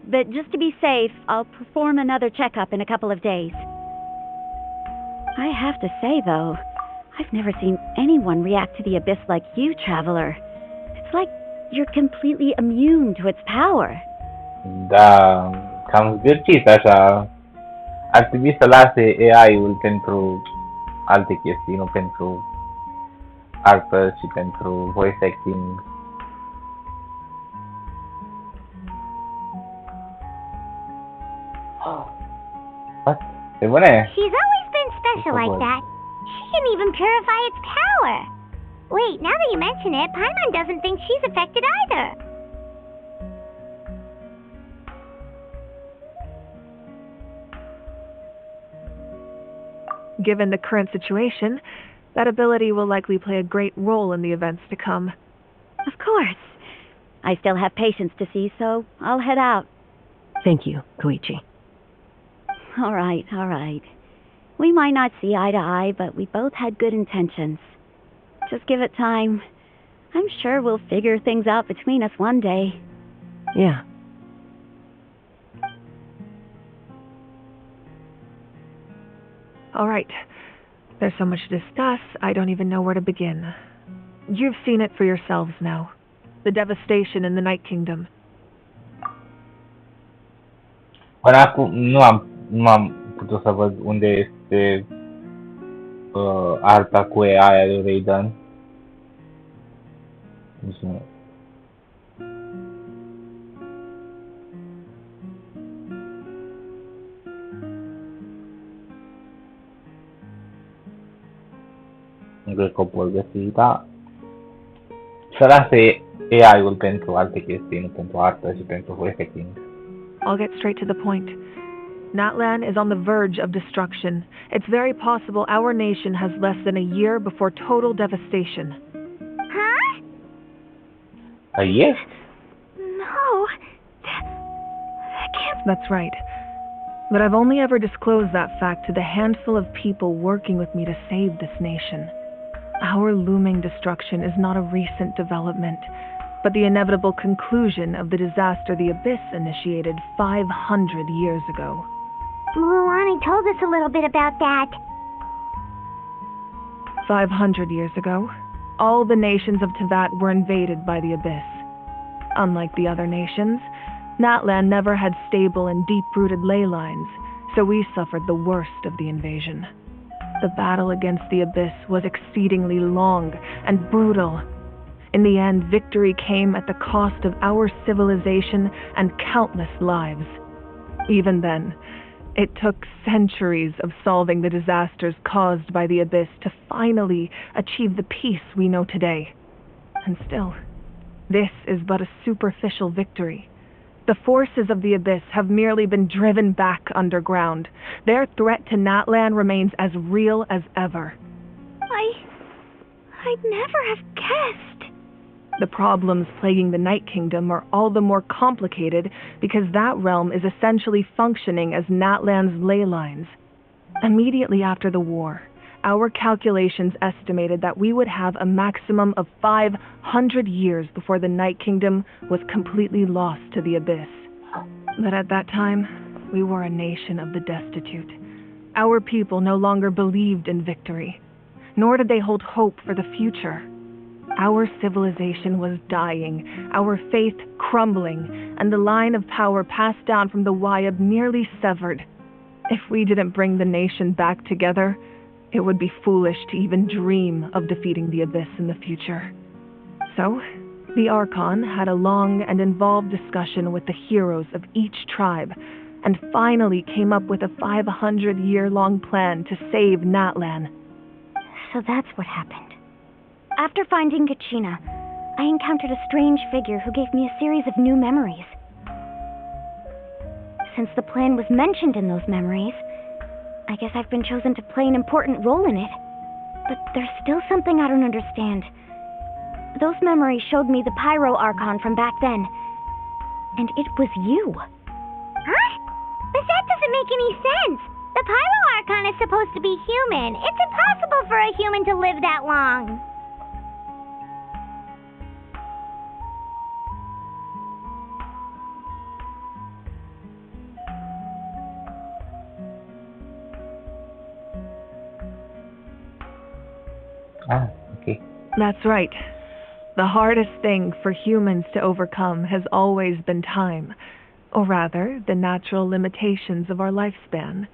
But just to be safe, I'll perform another checkup in a couple of days. I have to say, though, I've never seen anyone react to the Abyss like you, Traveler. It's like you're completely immune to its power. Da, cam zgârcit așa. Ar trebui să lase AI-ul pentru alte chestii, nu pentru artă și pentru voice acting. What? E bune? She's always been special like that. She can even purify its power. Wait, now that you mention it, Paimon doesn't think she's affected either. Given the current situation, that ability will likely play a great role in the events to come. Of course. I still have patients to see, so I'll head out. Thank you, Koichi. All right. We might not see eye to eye, but we both had good intentions. Just give it time. I'm sure we'll figure things out between us one day. Yeah. All right. There's so much to discuss, I don't even know where to begin. You've seen it for yourselves now. The devastation in the Night Kingdom. Până acum nu am putut să văd unde este arta cu aia de Raiden. Deci nu. Nu cred că o pot găsi, dar să lase AI-ul pentru alte chestii, nu pentru artă și pentru voice acting. I'll get straight to the point. Natlan is on the verge of destruction. It's very possible our nation has less than a year before total devastation. Huh? A year? No. That's right. But I've only ever disclosed that fact to the handful of people working with me to save this nation. Our looming destruction is not a recent development, but the inevitable conclusion of the disaster the Abyss initiated 500 years ago. Muruani told us a little bit about that. 500 years ago, all the nations of Teyvat were invaded by the Abyss. Unlike the other nations, Natlan never had stable and deep-rooted ley lines, so we suffered the worst of the invasion. The battle against the Abyss was exceedingly long and brutal. In the end, victory came at the cost of our civilization and countless lives. Even then, it took centuries of solving the disasters caused by the Abyss to finally achieve the peace we know today. And still, This is but a superficial victory. The forces of the Abyss have merely been driven back underground. Their threat to Natlan remains as real as ever. I'd never have guessed. The problems plaguing the Night Kingdom are all the more complicated because that realm is essentially functioning as Natlan's ley lines. Immediately after the war, our calculations estimated that we would have a maximum of 500 years before the Night Kingdom was completely lost to the Abyss. But at that time, we were a nation of the destitute. Our people no longer believed in victory, nor did they hold hope for the future. Our civilization was dying, our faith crumbling, and the line of power passed down from the Wyab nearly severed. If we didn't bring the nation back together, it would be foolish to even dream of defeating the Abyss in the future. So, the Archon had a long and involved discussion with the heroes of each tribe, and finally came up with a 500-year-long plan to save Natlan. So that's what happened. After finding Kachina, I encountered a strange figure who gave me a series of new memories. Since the plan was mentioned in those memories, I guess I've been chosen to play an important role in it. But there's still something I don't understand. Those memories showed me the Pyro Archon from back then. And it was you. Huh? But that doesn't make any sense. The Pyro Archon is supposed to be human. It's impossible for a human to live that long. Okay. That's right. The hardest thing for humans to overcome has always been time, or rather, the natural limitations of our lifespan.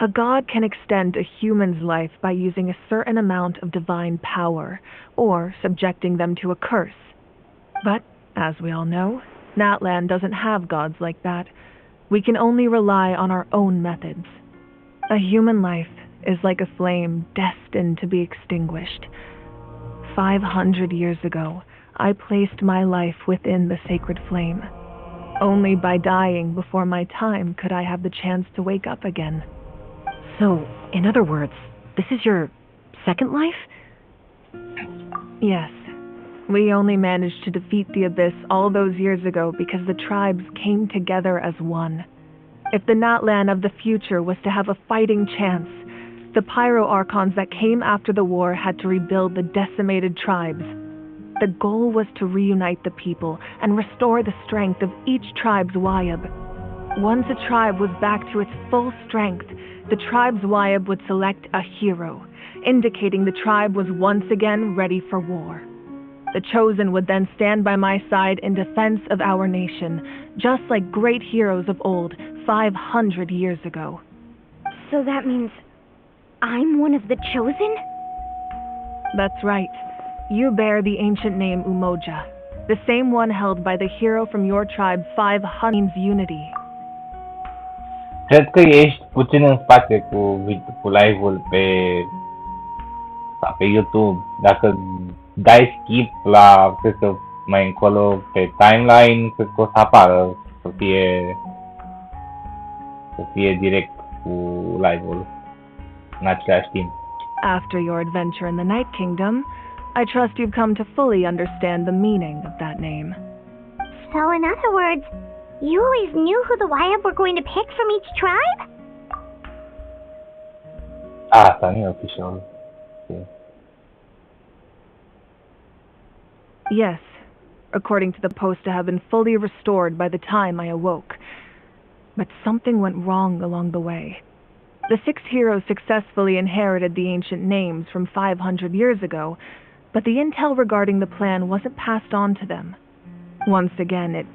A god can extend a human's life by using a certain amount of divine power, or subjecting them to a curse. But, as we all know, Natlan doesn't have gods like that. We can only rely on our own methods. A human life is like a flame destined to be extinguished. 500 years ago, I placed my life within the sacred flame. Only by dying before my time could I have the chance to wake up again. So, in other words, this is your second life? Yes. We only managed to defeat the Abyss all those years ago because the tribes came together as one. If the Natlan of the future was to have a fighting chance, the Pyro Archons that came after the war had to rebuild the decimated tribes. The goal was to reunite the people and restore the strength of each tribe's Wyab. Once a tribe was back to its full strength, the tribe's Wyab would select a hero, indicating the tribe was once again ready for war. The Chosen would then stand by my side in defense of our nation, just like great heroes of old 500 years ago. So that means I'm one of the Chosen? That's right. You bear the ancient name Umoja, the same one held by the hero from your tribe 500 means unity. Cred că ești puțin în spate cu live-ul pe YouTube. Dacă dai skip la, cred că mai încolo pe timeline, cred că o să apară, să fie direct cu live-ul în același timp. After your adventure in the Night Kingdom, I trust you've come to fully understand the meaning of that name. So, in other words, you always knew who the Wyab were going to pick from each tribe? Asta nu e official. Yes, according to the post to have been fully restored by the time I awoke. But something went wrong along the way. The 6 heroes successfully inherited the ancient names from 500 years ago, but the intel regarding the plan wasn't passed on to them. Once again, it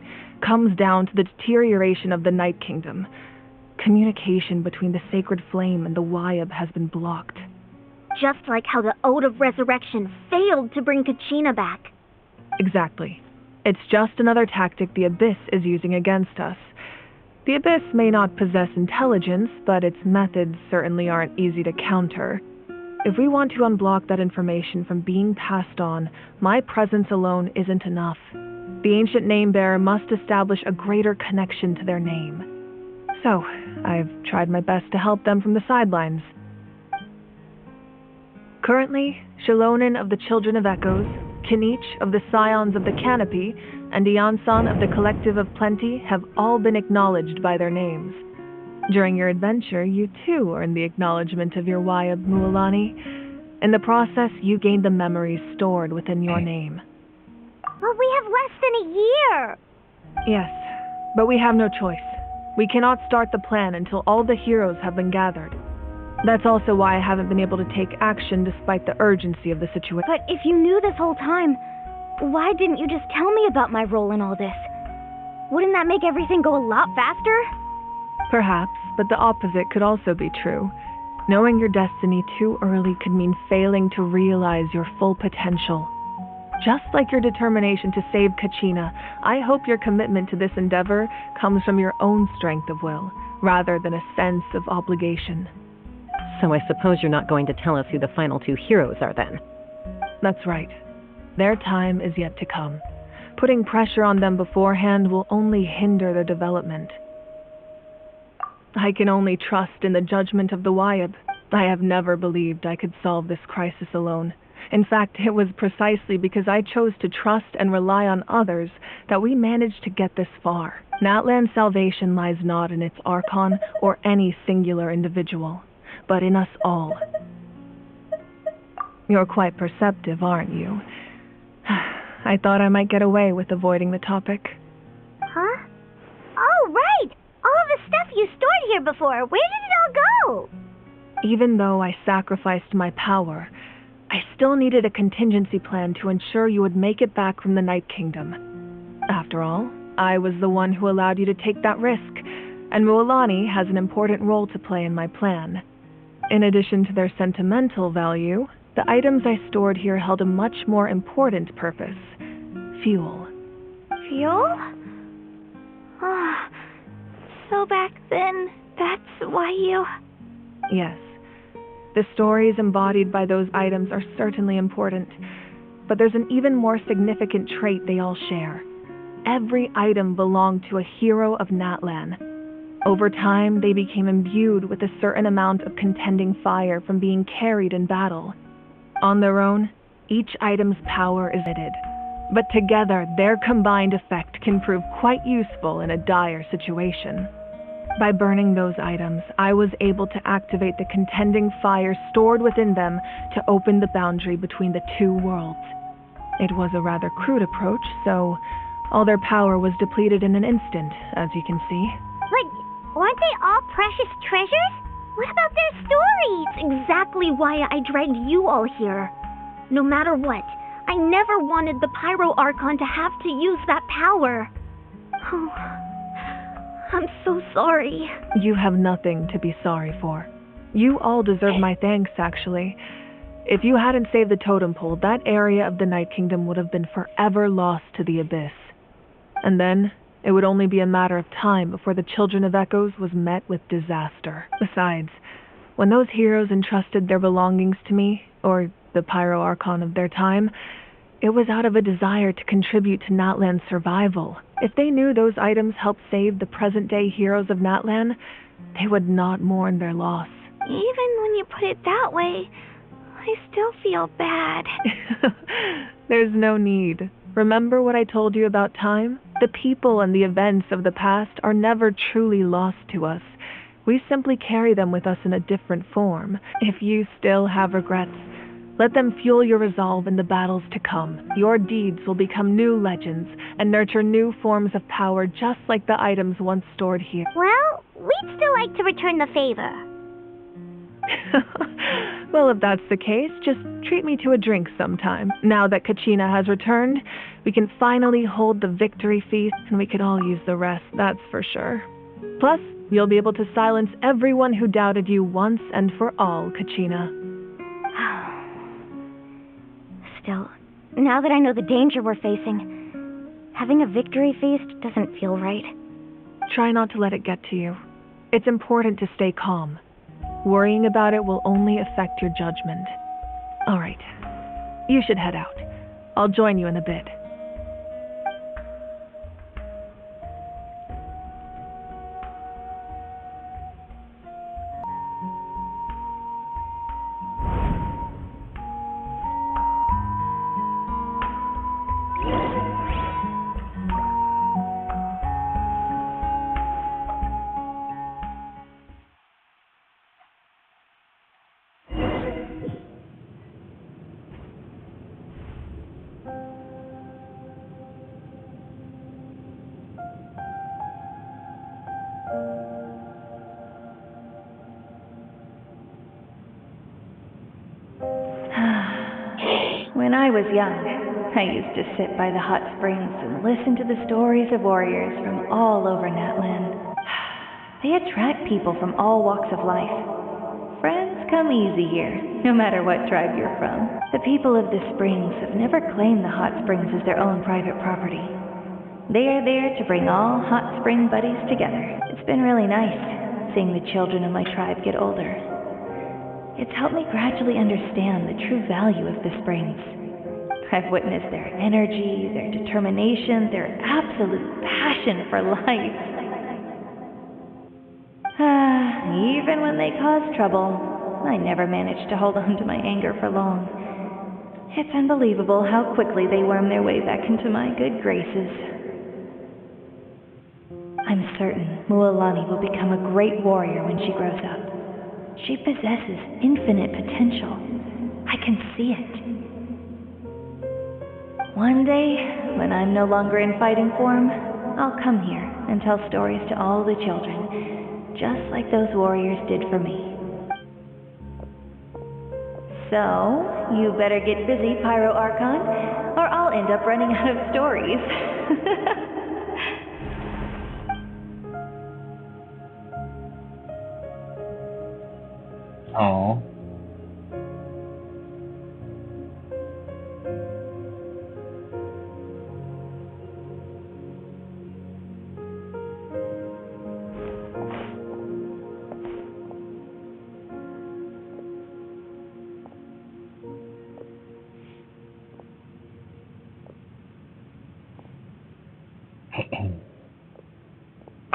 comes down to the deterioration of the Night Kingdom. Communication between the sacred flame and the Wyab has been blocked. Just like how the Ode of Resurrection failed to bring Kachina back. Exactly. It's just another tactic the Abyss is using against us. The Abyss may not possess intelligence, but its methods certainly aren't easy to counter. If we want to unblock that information from being passed on, my presence alone isn't enough. The ancient name-bearer must establish a greater connection to their name. So, I've tried my best to help them from the sidelines. Currently, Shilonen of the Children of Echoes, Kinich of the Scions of the Canopy, and Iansan of the Collective of Plenty have all been acknowledged by their names. During your adventure, you too earned the acknowledgement of your Wayab Mualani. In the process, you gained the memories stored within your name. But we have less than a year! Yes, but we have no choice. We cannot start the plan until all the heroes have been gathered. That's also why I haven't been able to take action despite the urgency of the situation. But if you knew this whole time, why didn't you just tell me about my role in all this? Wouldn't that make everything go a lot faster? Perhaps, but the opposite could also be true. Knowing your destiny too early could mean failing to realize your full potential. Just like your determination to save Kachina, I hope your commitment to this endeavor comes from your own strength of will, rather than a sense of obligation. So I suppose you're not going to tell us who the final two heroes are then? That's right. Their time is yet to come. Putting pressure on them beforehand will only hinder their development. I can only trust in the judgment of the Wayab. I have never believed I could solve this crisis alone. In fact, it was precisely because I chose to trust and rely on others that we managed to get this far. Natlan's salvation lies not in its Archon or any singular individual, but in us all. You're quite perceptive, aren't you? I thought I might get away with avoiding the topic. Huh? Oh, right! All of the stuff you stored here before, where did it all go? Even though I sacrificed my power, I still needed a contingency plan to ensure you would make it back from the Night Kingdom. After all, I was the one who allowed you to take that risk, and Mualani has an important role to play in my plan. In addition to their sentimental value, the items I stored here held a much more important purpose: fuel. Fuel? Ah, so back then, that's why you... Yes. The stories embodied by those items are certainly important, but there's an even more significant trait they all share. Every item belonged to a hero of Natlan. Over time, they became imbued with a certain amount of contending fire from being carried in battle. On their own, each item's power is limited, but together their combined effect can prove quite useful in a dire situation. By burning those items, I was able to activate the contending fire stored within them to open the boundary between the two worlds. It was a rather crude approach, so all their power was depleted in an instant, as you can see. But weren't they all precious treasures? What about their stories? Exactly why I dragged you all here. No matter what, I never wanted the Pyro Archon to have to use that power. Oh, I'm so sorry. You have nothing to be sorry for. You all deserve my thanks, actually. If you hadn't saved the totem pole, that area of the Night Kingdom would have been forever lost to the abyss. And then, it would only be a matter of time before the Children of Echoes was met with disaster. Besides, when those heroes entrusted their belongings to me, or the Pyro Archon of their time, it was out of a desire to contribute to Natlan's survival. If they knew those items helped save the present-day heroes of Natlan, they would not mourn their loss. Even when you put it that way, I still feel bad. There's no need. Remember what I told you about time? The people and the events of the past are never truly lost to us. We simply carry them with us in a different form. If you still have regrets, let them fuel your resolve in the battles to come. Your deeds will become new legends and nurture new forms of power just like the items once stored here. Well, we'd still like to return the favor. Well, if that's the case, just treat me to a drink sometime. Now that Kachina has returned, we can finally hold the victory feast, and we could all use the rest, that's for sure. Plus, you'll be able to silence everyone who doubted you once and for all, Kachina. Still, now that I know the danger we're facing, having a victory feast doesn't feel right. Try not to let it get to you. It's important to stay calm. Worrying about it will only affect your judgment. All right, you should head out. I'll join you in a bit. When I was young, I used to sit by the hot springs and listen to the stories of warriors from all over Natlan. They attract people from all walks of life. Friends come easy here, no matter what tribe you're from. The people of the springs have never claimed the hot springs as their own private property. They are there to bring all hot spring buddies together. It's been really nice seeing the children of my tribe get older. It's helped me gradually understand the true value of the springs. I've witnessed their energy, their determination, their absolute passion for life. Even when they cause trouble, I never managed to hold on to my anger for long. It's unbelievable how quickly they worm their way back into my good graces. I'm certain Mualani will become a great warrior when she grows up. She possesses infinite potential. I can see it. One day, when I'm no longer in fighting form, I'll come here and tell stories to all the children, just like those warriors did for me. So, you better get busy, Pyro Archon, or I'll end up running out of stories. Oh.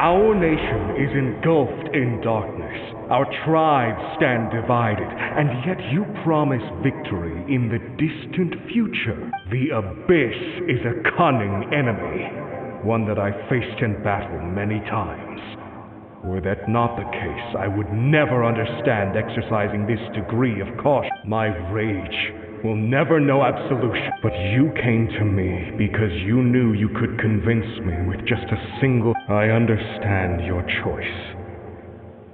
Our nation is engulfed in darkness. Our tribes stand divided, and yet you promise victory in the distant future. The Abyss is a cunning enemy, one that I faced in battle many times. Were that not the case, I would never understand exercising this degree of caution. My rage will never know absolution. But you came to me because you knew you could convince me with just a single... I understand your choice.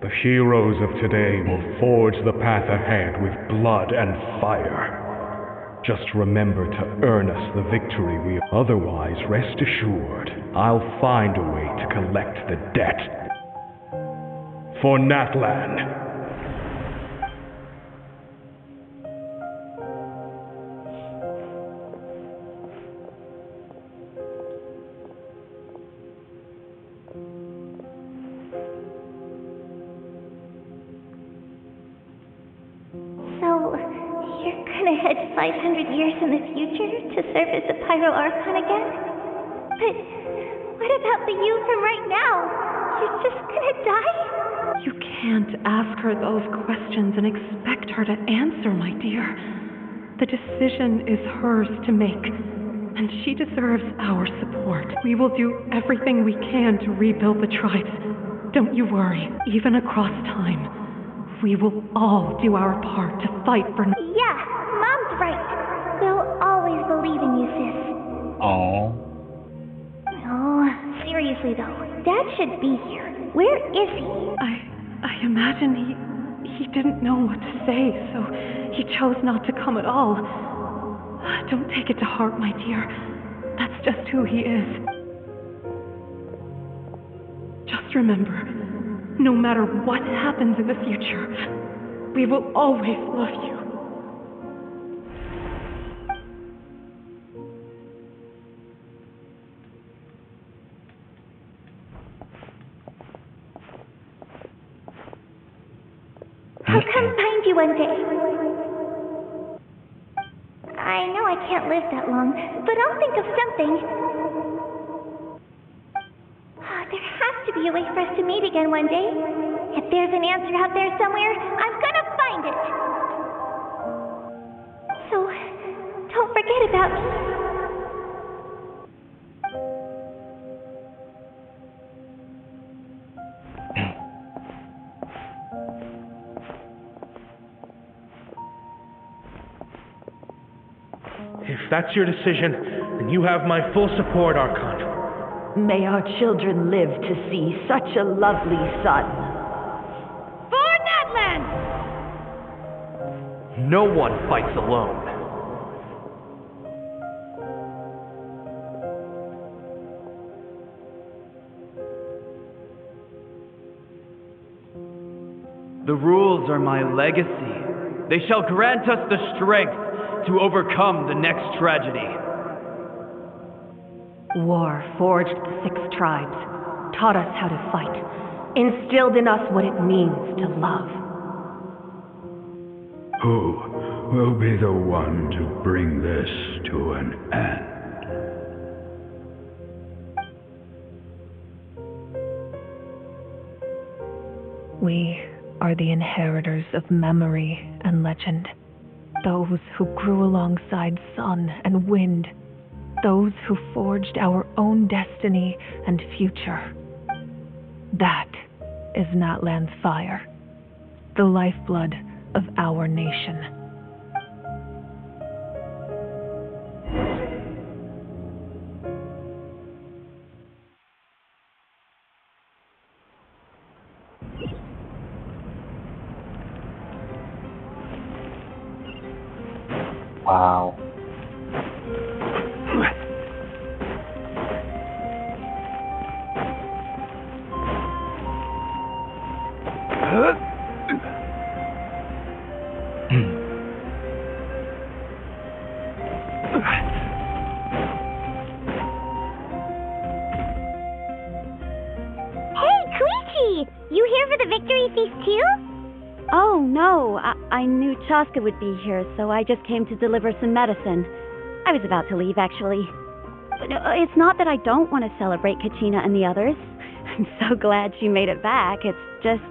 The heroes of today will forge the path ahead with blood and fire. Just remember to earn us the victory we... Otherwise, rest assured, I'll find a way to collect the debt. For Natlan. So, you're gonna head 500 years in the future to serve as a Pyro Archon again? But what about the you from right now? You're just gonna die? You can't ask her those questions and expect her to answer, my dear. The decision is hers to make, and she deserves our support. We will do everything we can to rebuild the tribes. Don't you worry, even across time. We will all do our part to fight for... Yeah, Mom's right. We'll always believe in you, sis. Oh. Oh, seriously though, Dad should be here. Where is he? I imagine he didn't know what to say, so he chose not to come at all. Don't take it to heart, my dear. That's just who he is. Just remember, no matter what happens in the future, we will always love you. I'll come find you one day. I know I can't live that long, but I'll think of something. There has to be a way for us to meet again one day. If there's an answer out there somewhere, I'm gonna find it. So, don't forget about me. If that's your decision, then you have my full support, Archon. May our children live to see such a lovely son. For Natlan! No one fights alone. The rules are my legacy. They shall grant us the strength to overcome the next tragedy. War forged the 6 tribes, taught us how to fight, instilled in us what it means to love. Who will be the one to bring this to an end? We are the inheritors of memory and legend. Those who grew alongside sun and wind. Those who forged our own destiny and future. That is Natlan's fire, the lifeblood of our nation. Wow. You here for the victory feast too? Oh, no. I knew Chaska would be here, so I just came to deliver some medicine. I was about to leave, actually. But it's not that I don't want to celebrate Kachina and the others. I'm so glad she made it back. It's just...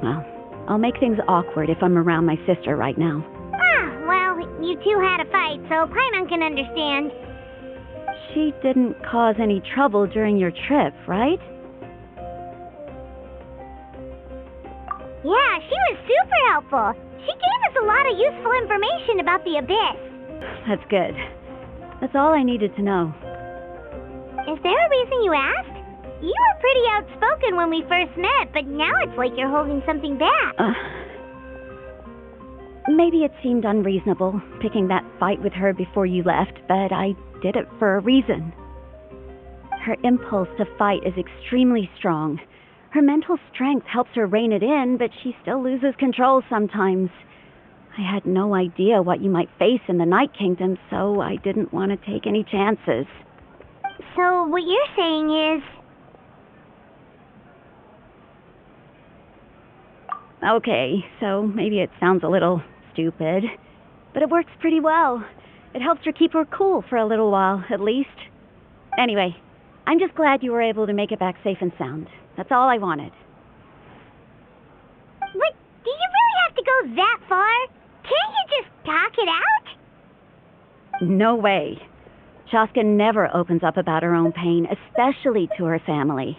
well, I'll make things awkward if I'm around my sister right now. Ah, well, you two had a fight, so Paimon can understand. She didn't cause any trouble during your trip, right? Yeah, she was super helpful. She gave us a lot of useful information about the Abyss. That's good. That's all I needed to know. Is there a reason you asked? You were pretty outspoken when we first met, but now it's like you're holding something back. Maybe it seemed unreasonable, picking that fight with her before you left, but I did it for a reason. Her impulse to fight is extremely strong. Her mental strength helps her rein it in, but she still loses control sometimes. I had no idea what you might face in the Night Kingdom, so I didn't want to take any chances. So what you're saying is... Okay, so maybe it sounds a little stupid, but it works pretty well. It helps her keep her cool for a little while, at least. Anyway, I'm just glad you were able to make it back safe and sound. That's all I wanted. But do you really have to go that far? Can't you just talk it out? No way. Chaska never opens up about her own pain, especially to her family.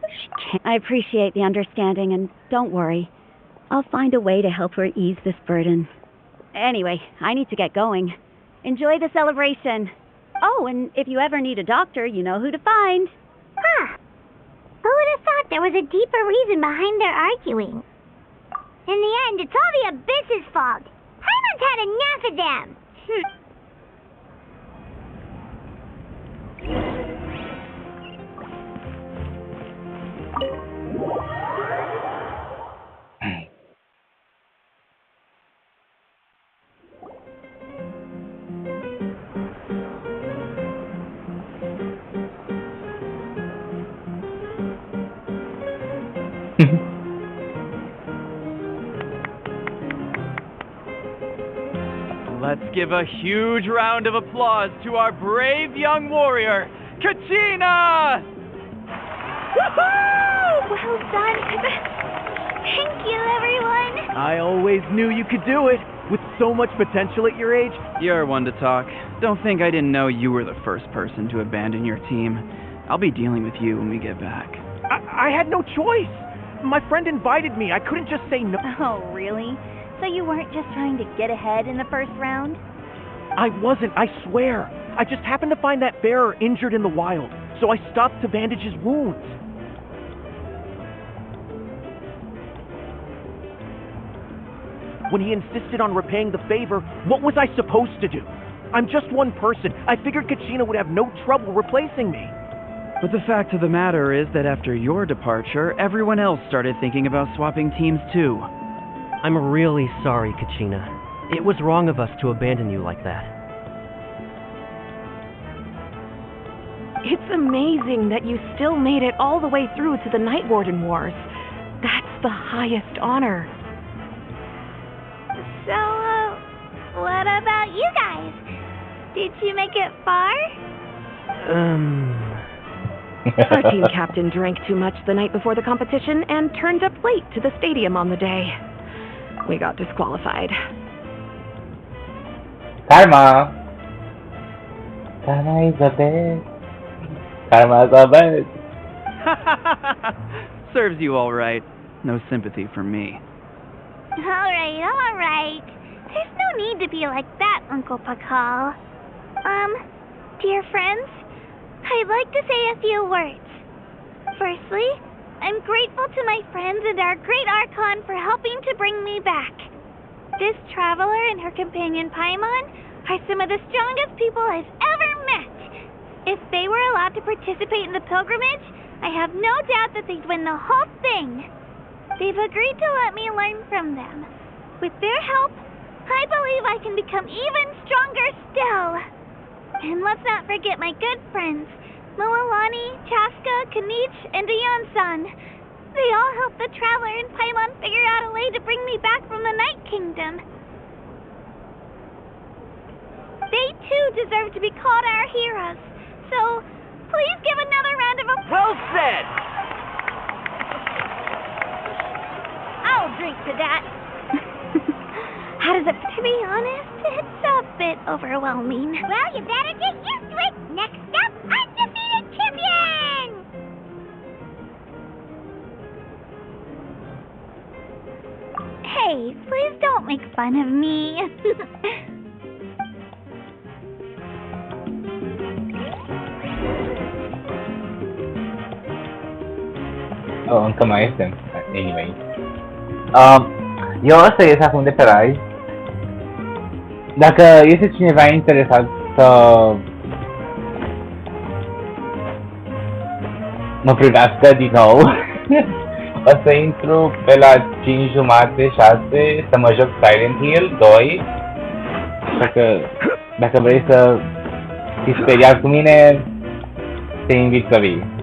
She can't. I appreciate the understanding, and don't worry. I'll find a way to help her ease this burden. Anyway, I need to get going. Enjoy the celebration. Oh, and if you ever need a doctor, you know who to find. Huh. Who would have thought there was a deeper reason behind their arguing? In the end, it's all the Abyss's fault. Paimon's had enough of them. Let's give a huge round of applause to our brave young warrior, Kachina! Woohoo! Well done. Thank you, everyone. I always knew you could do it. With so much potential at your age. You're one to talk. Don't think I didn't know you were the first person to abandon your team. I'll be dealing with you when we get back. I had no choice. My friend invited me. I couldn't just say no. Oh, really? So you weren't just trying to get ahead in the first round? I wasn't, I swear. I just happened to find that bearer injured in the wild, so I stopped to bandage his wounds. When he insisted on repaying the favor, what was I supposed to do? I'm just one person. I figured Kachina would have no trouble replacing me. But the fact of the matter is that after your departure, everyone else started thinking about swapping teams too. I'm really sorry, Kachina. It was wrong of us to abandon you like that. It's amazing that you still made it all the way through to the Night Warden Wars. That's the highest honor. So, what about you guys? Did you make it far? Our team captain drank too much the night before the competition and turned up late to the stadium on the day. We got disqualified. Karma! Karma is the best. Karma is the best. Serves you all right. No sympathy from me. Alright. There's no need to be like that, Uncle Pakal. Dear friends, I'd like to say a few words. Firstly, I'm grateful to my friends and our great Archon for helping to bring me back. This traveler and her companion Paimon are some of the strongest people I've ever met. If they were allowed to participate in the pilgrimage, I have no doubt that they'd win the whole thing. They've agreed to let me learn from them. With their help, I believe I can become even stronger still. And let's not forget my good friends, Moalani, Chaska, Kanich, and Aeon-san. They all helped the Traveler and Paimon figure out a way to bring me back from the Night Kingdom. They too deserve to be called our heroes. So, please give another round of applause. Well said! I'll drink to that. How does it, to be honest, it's a bit overwhelming. Well, you better get used to it. Next up, undefeated champion! Hey, please don't make fun of me. Oo, ang kamayos din. Anyway. Eu o să ies acum de pe live. Dacă este cineva interesat să mă privească din nou, o să intru pe la 5:30, 6, să mă joc Silent Hill 2. Dacă vrei să fii speriat cu mine, te invit să vii.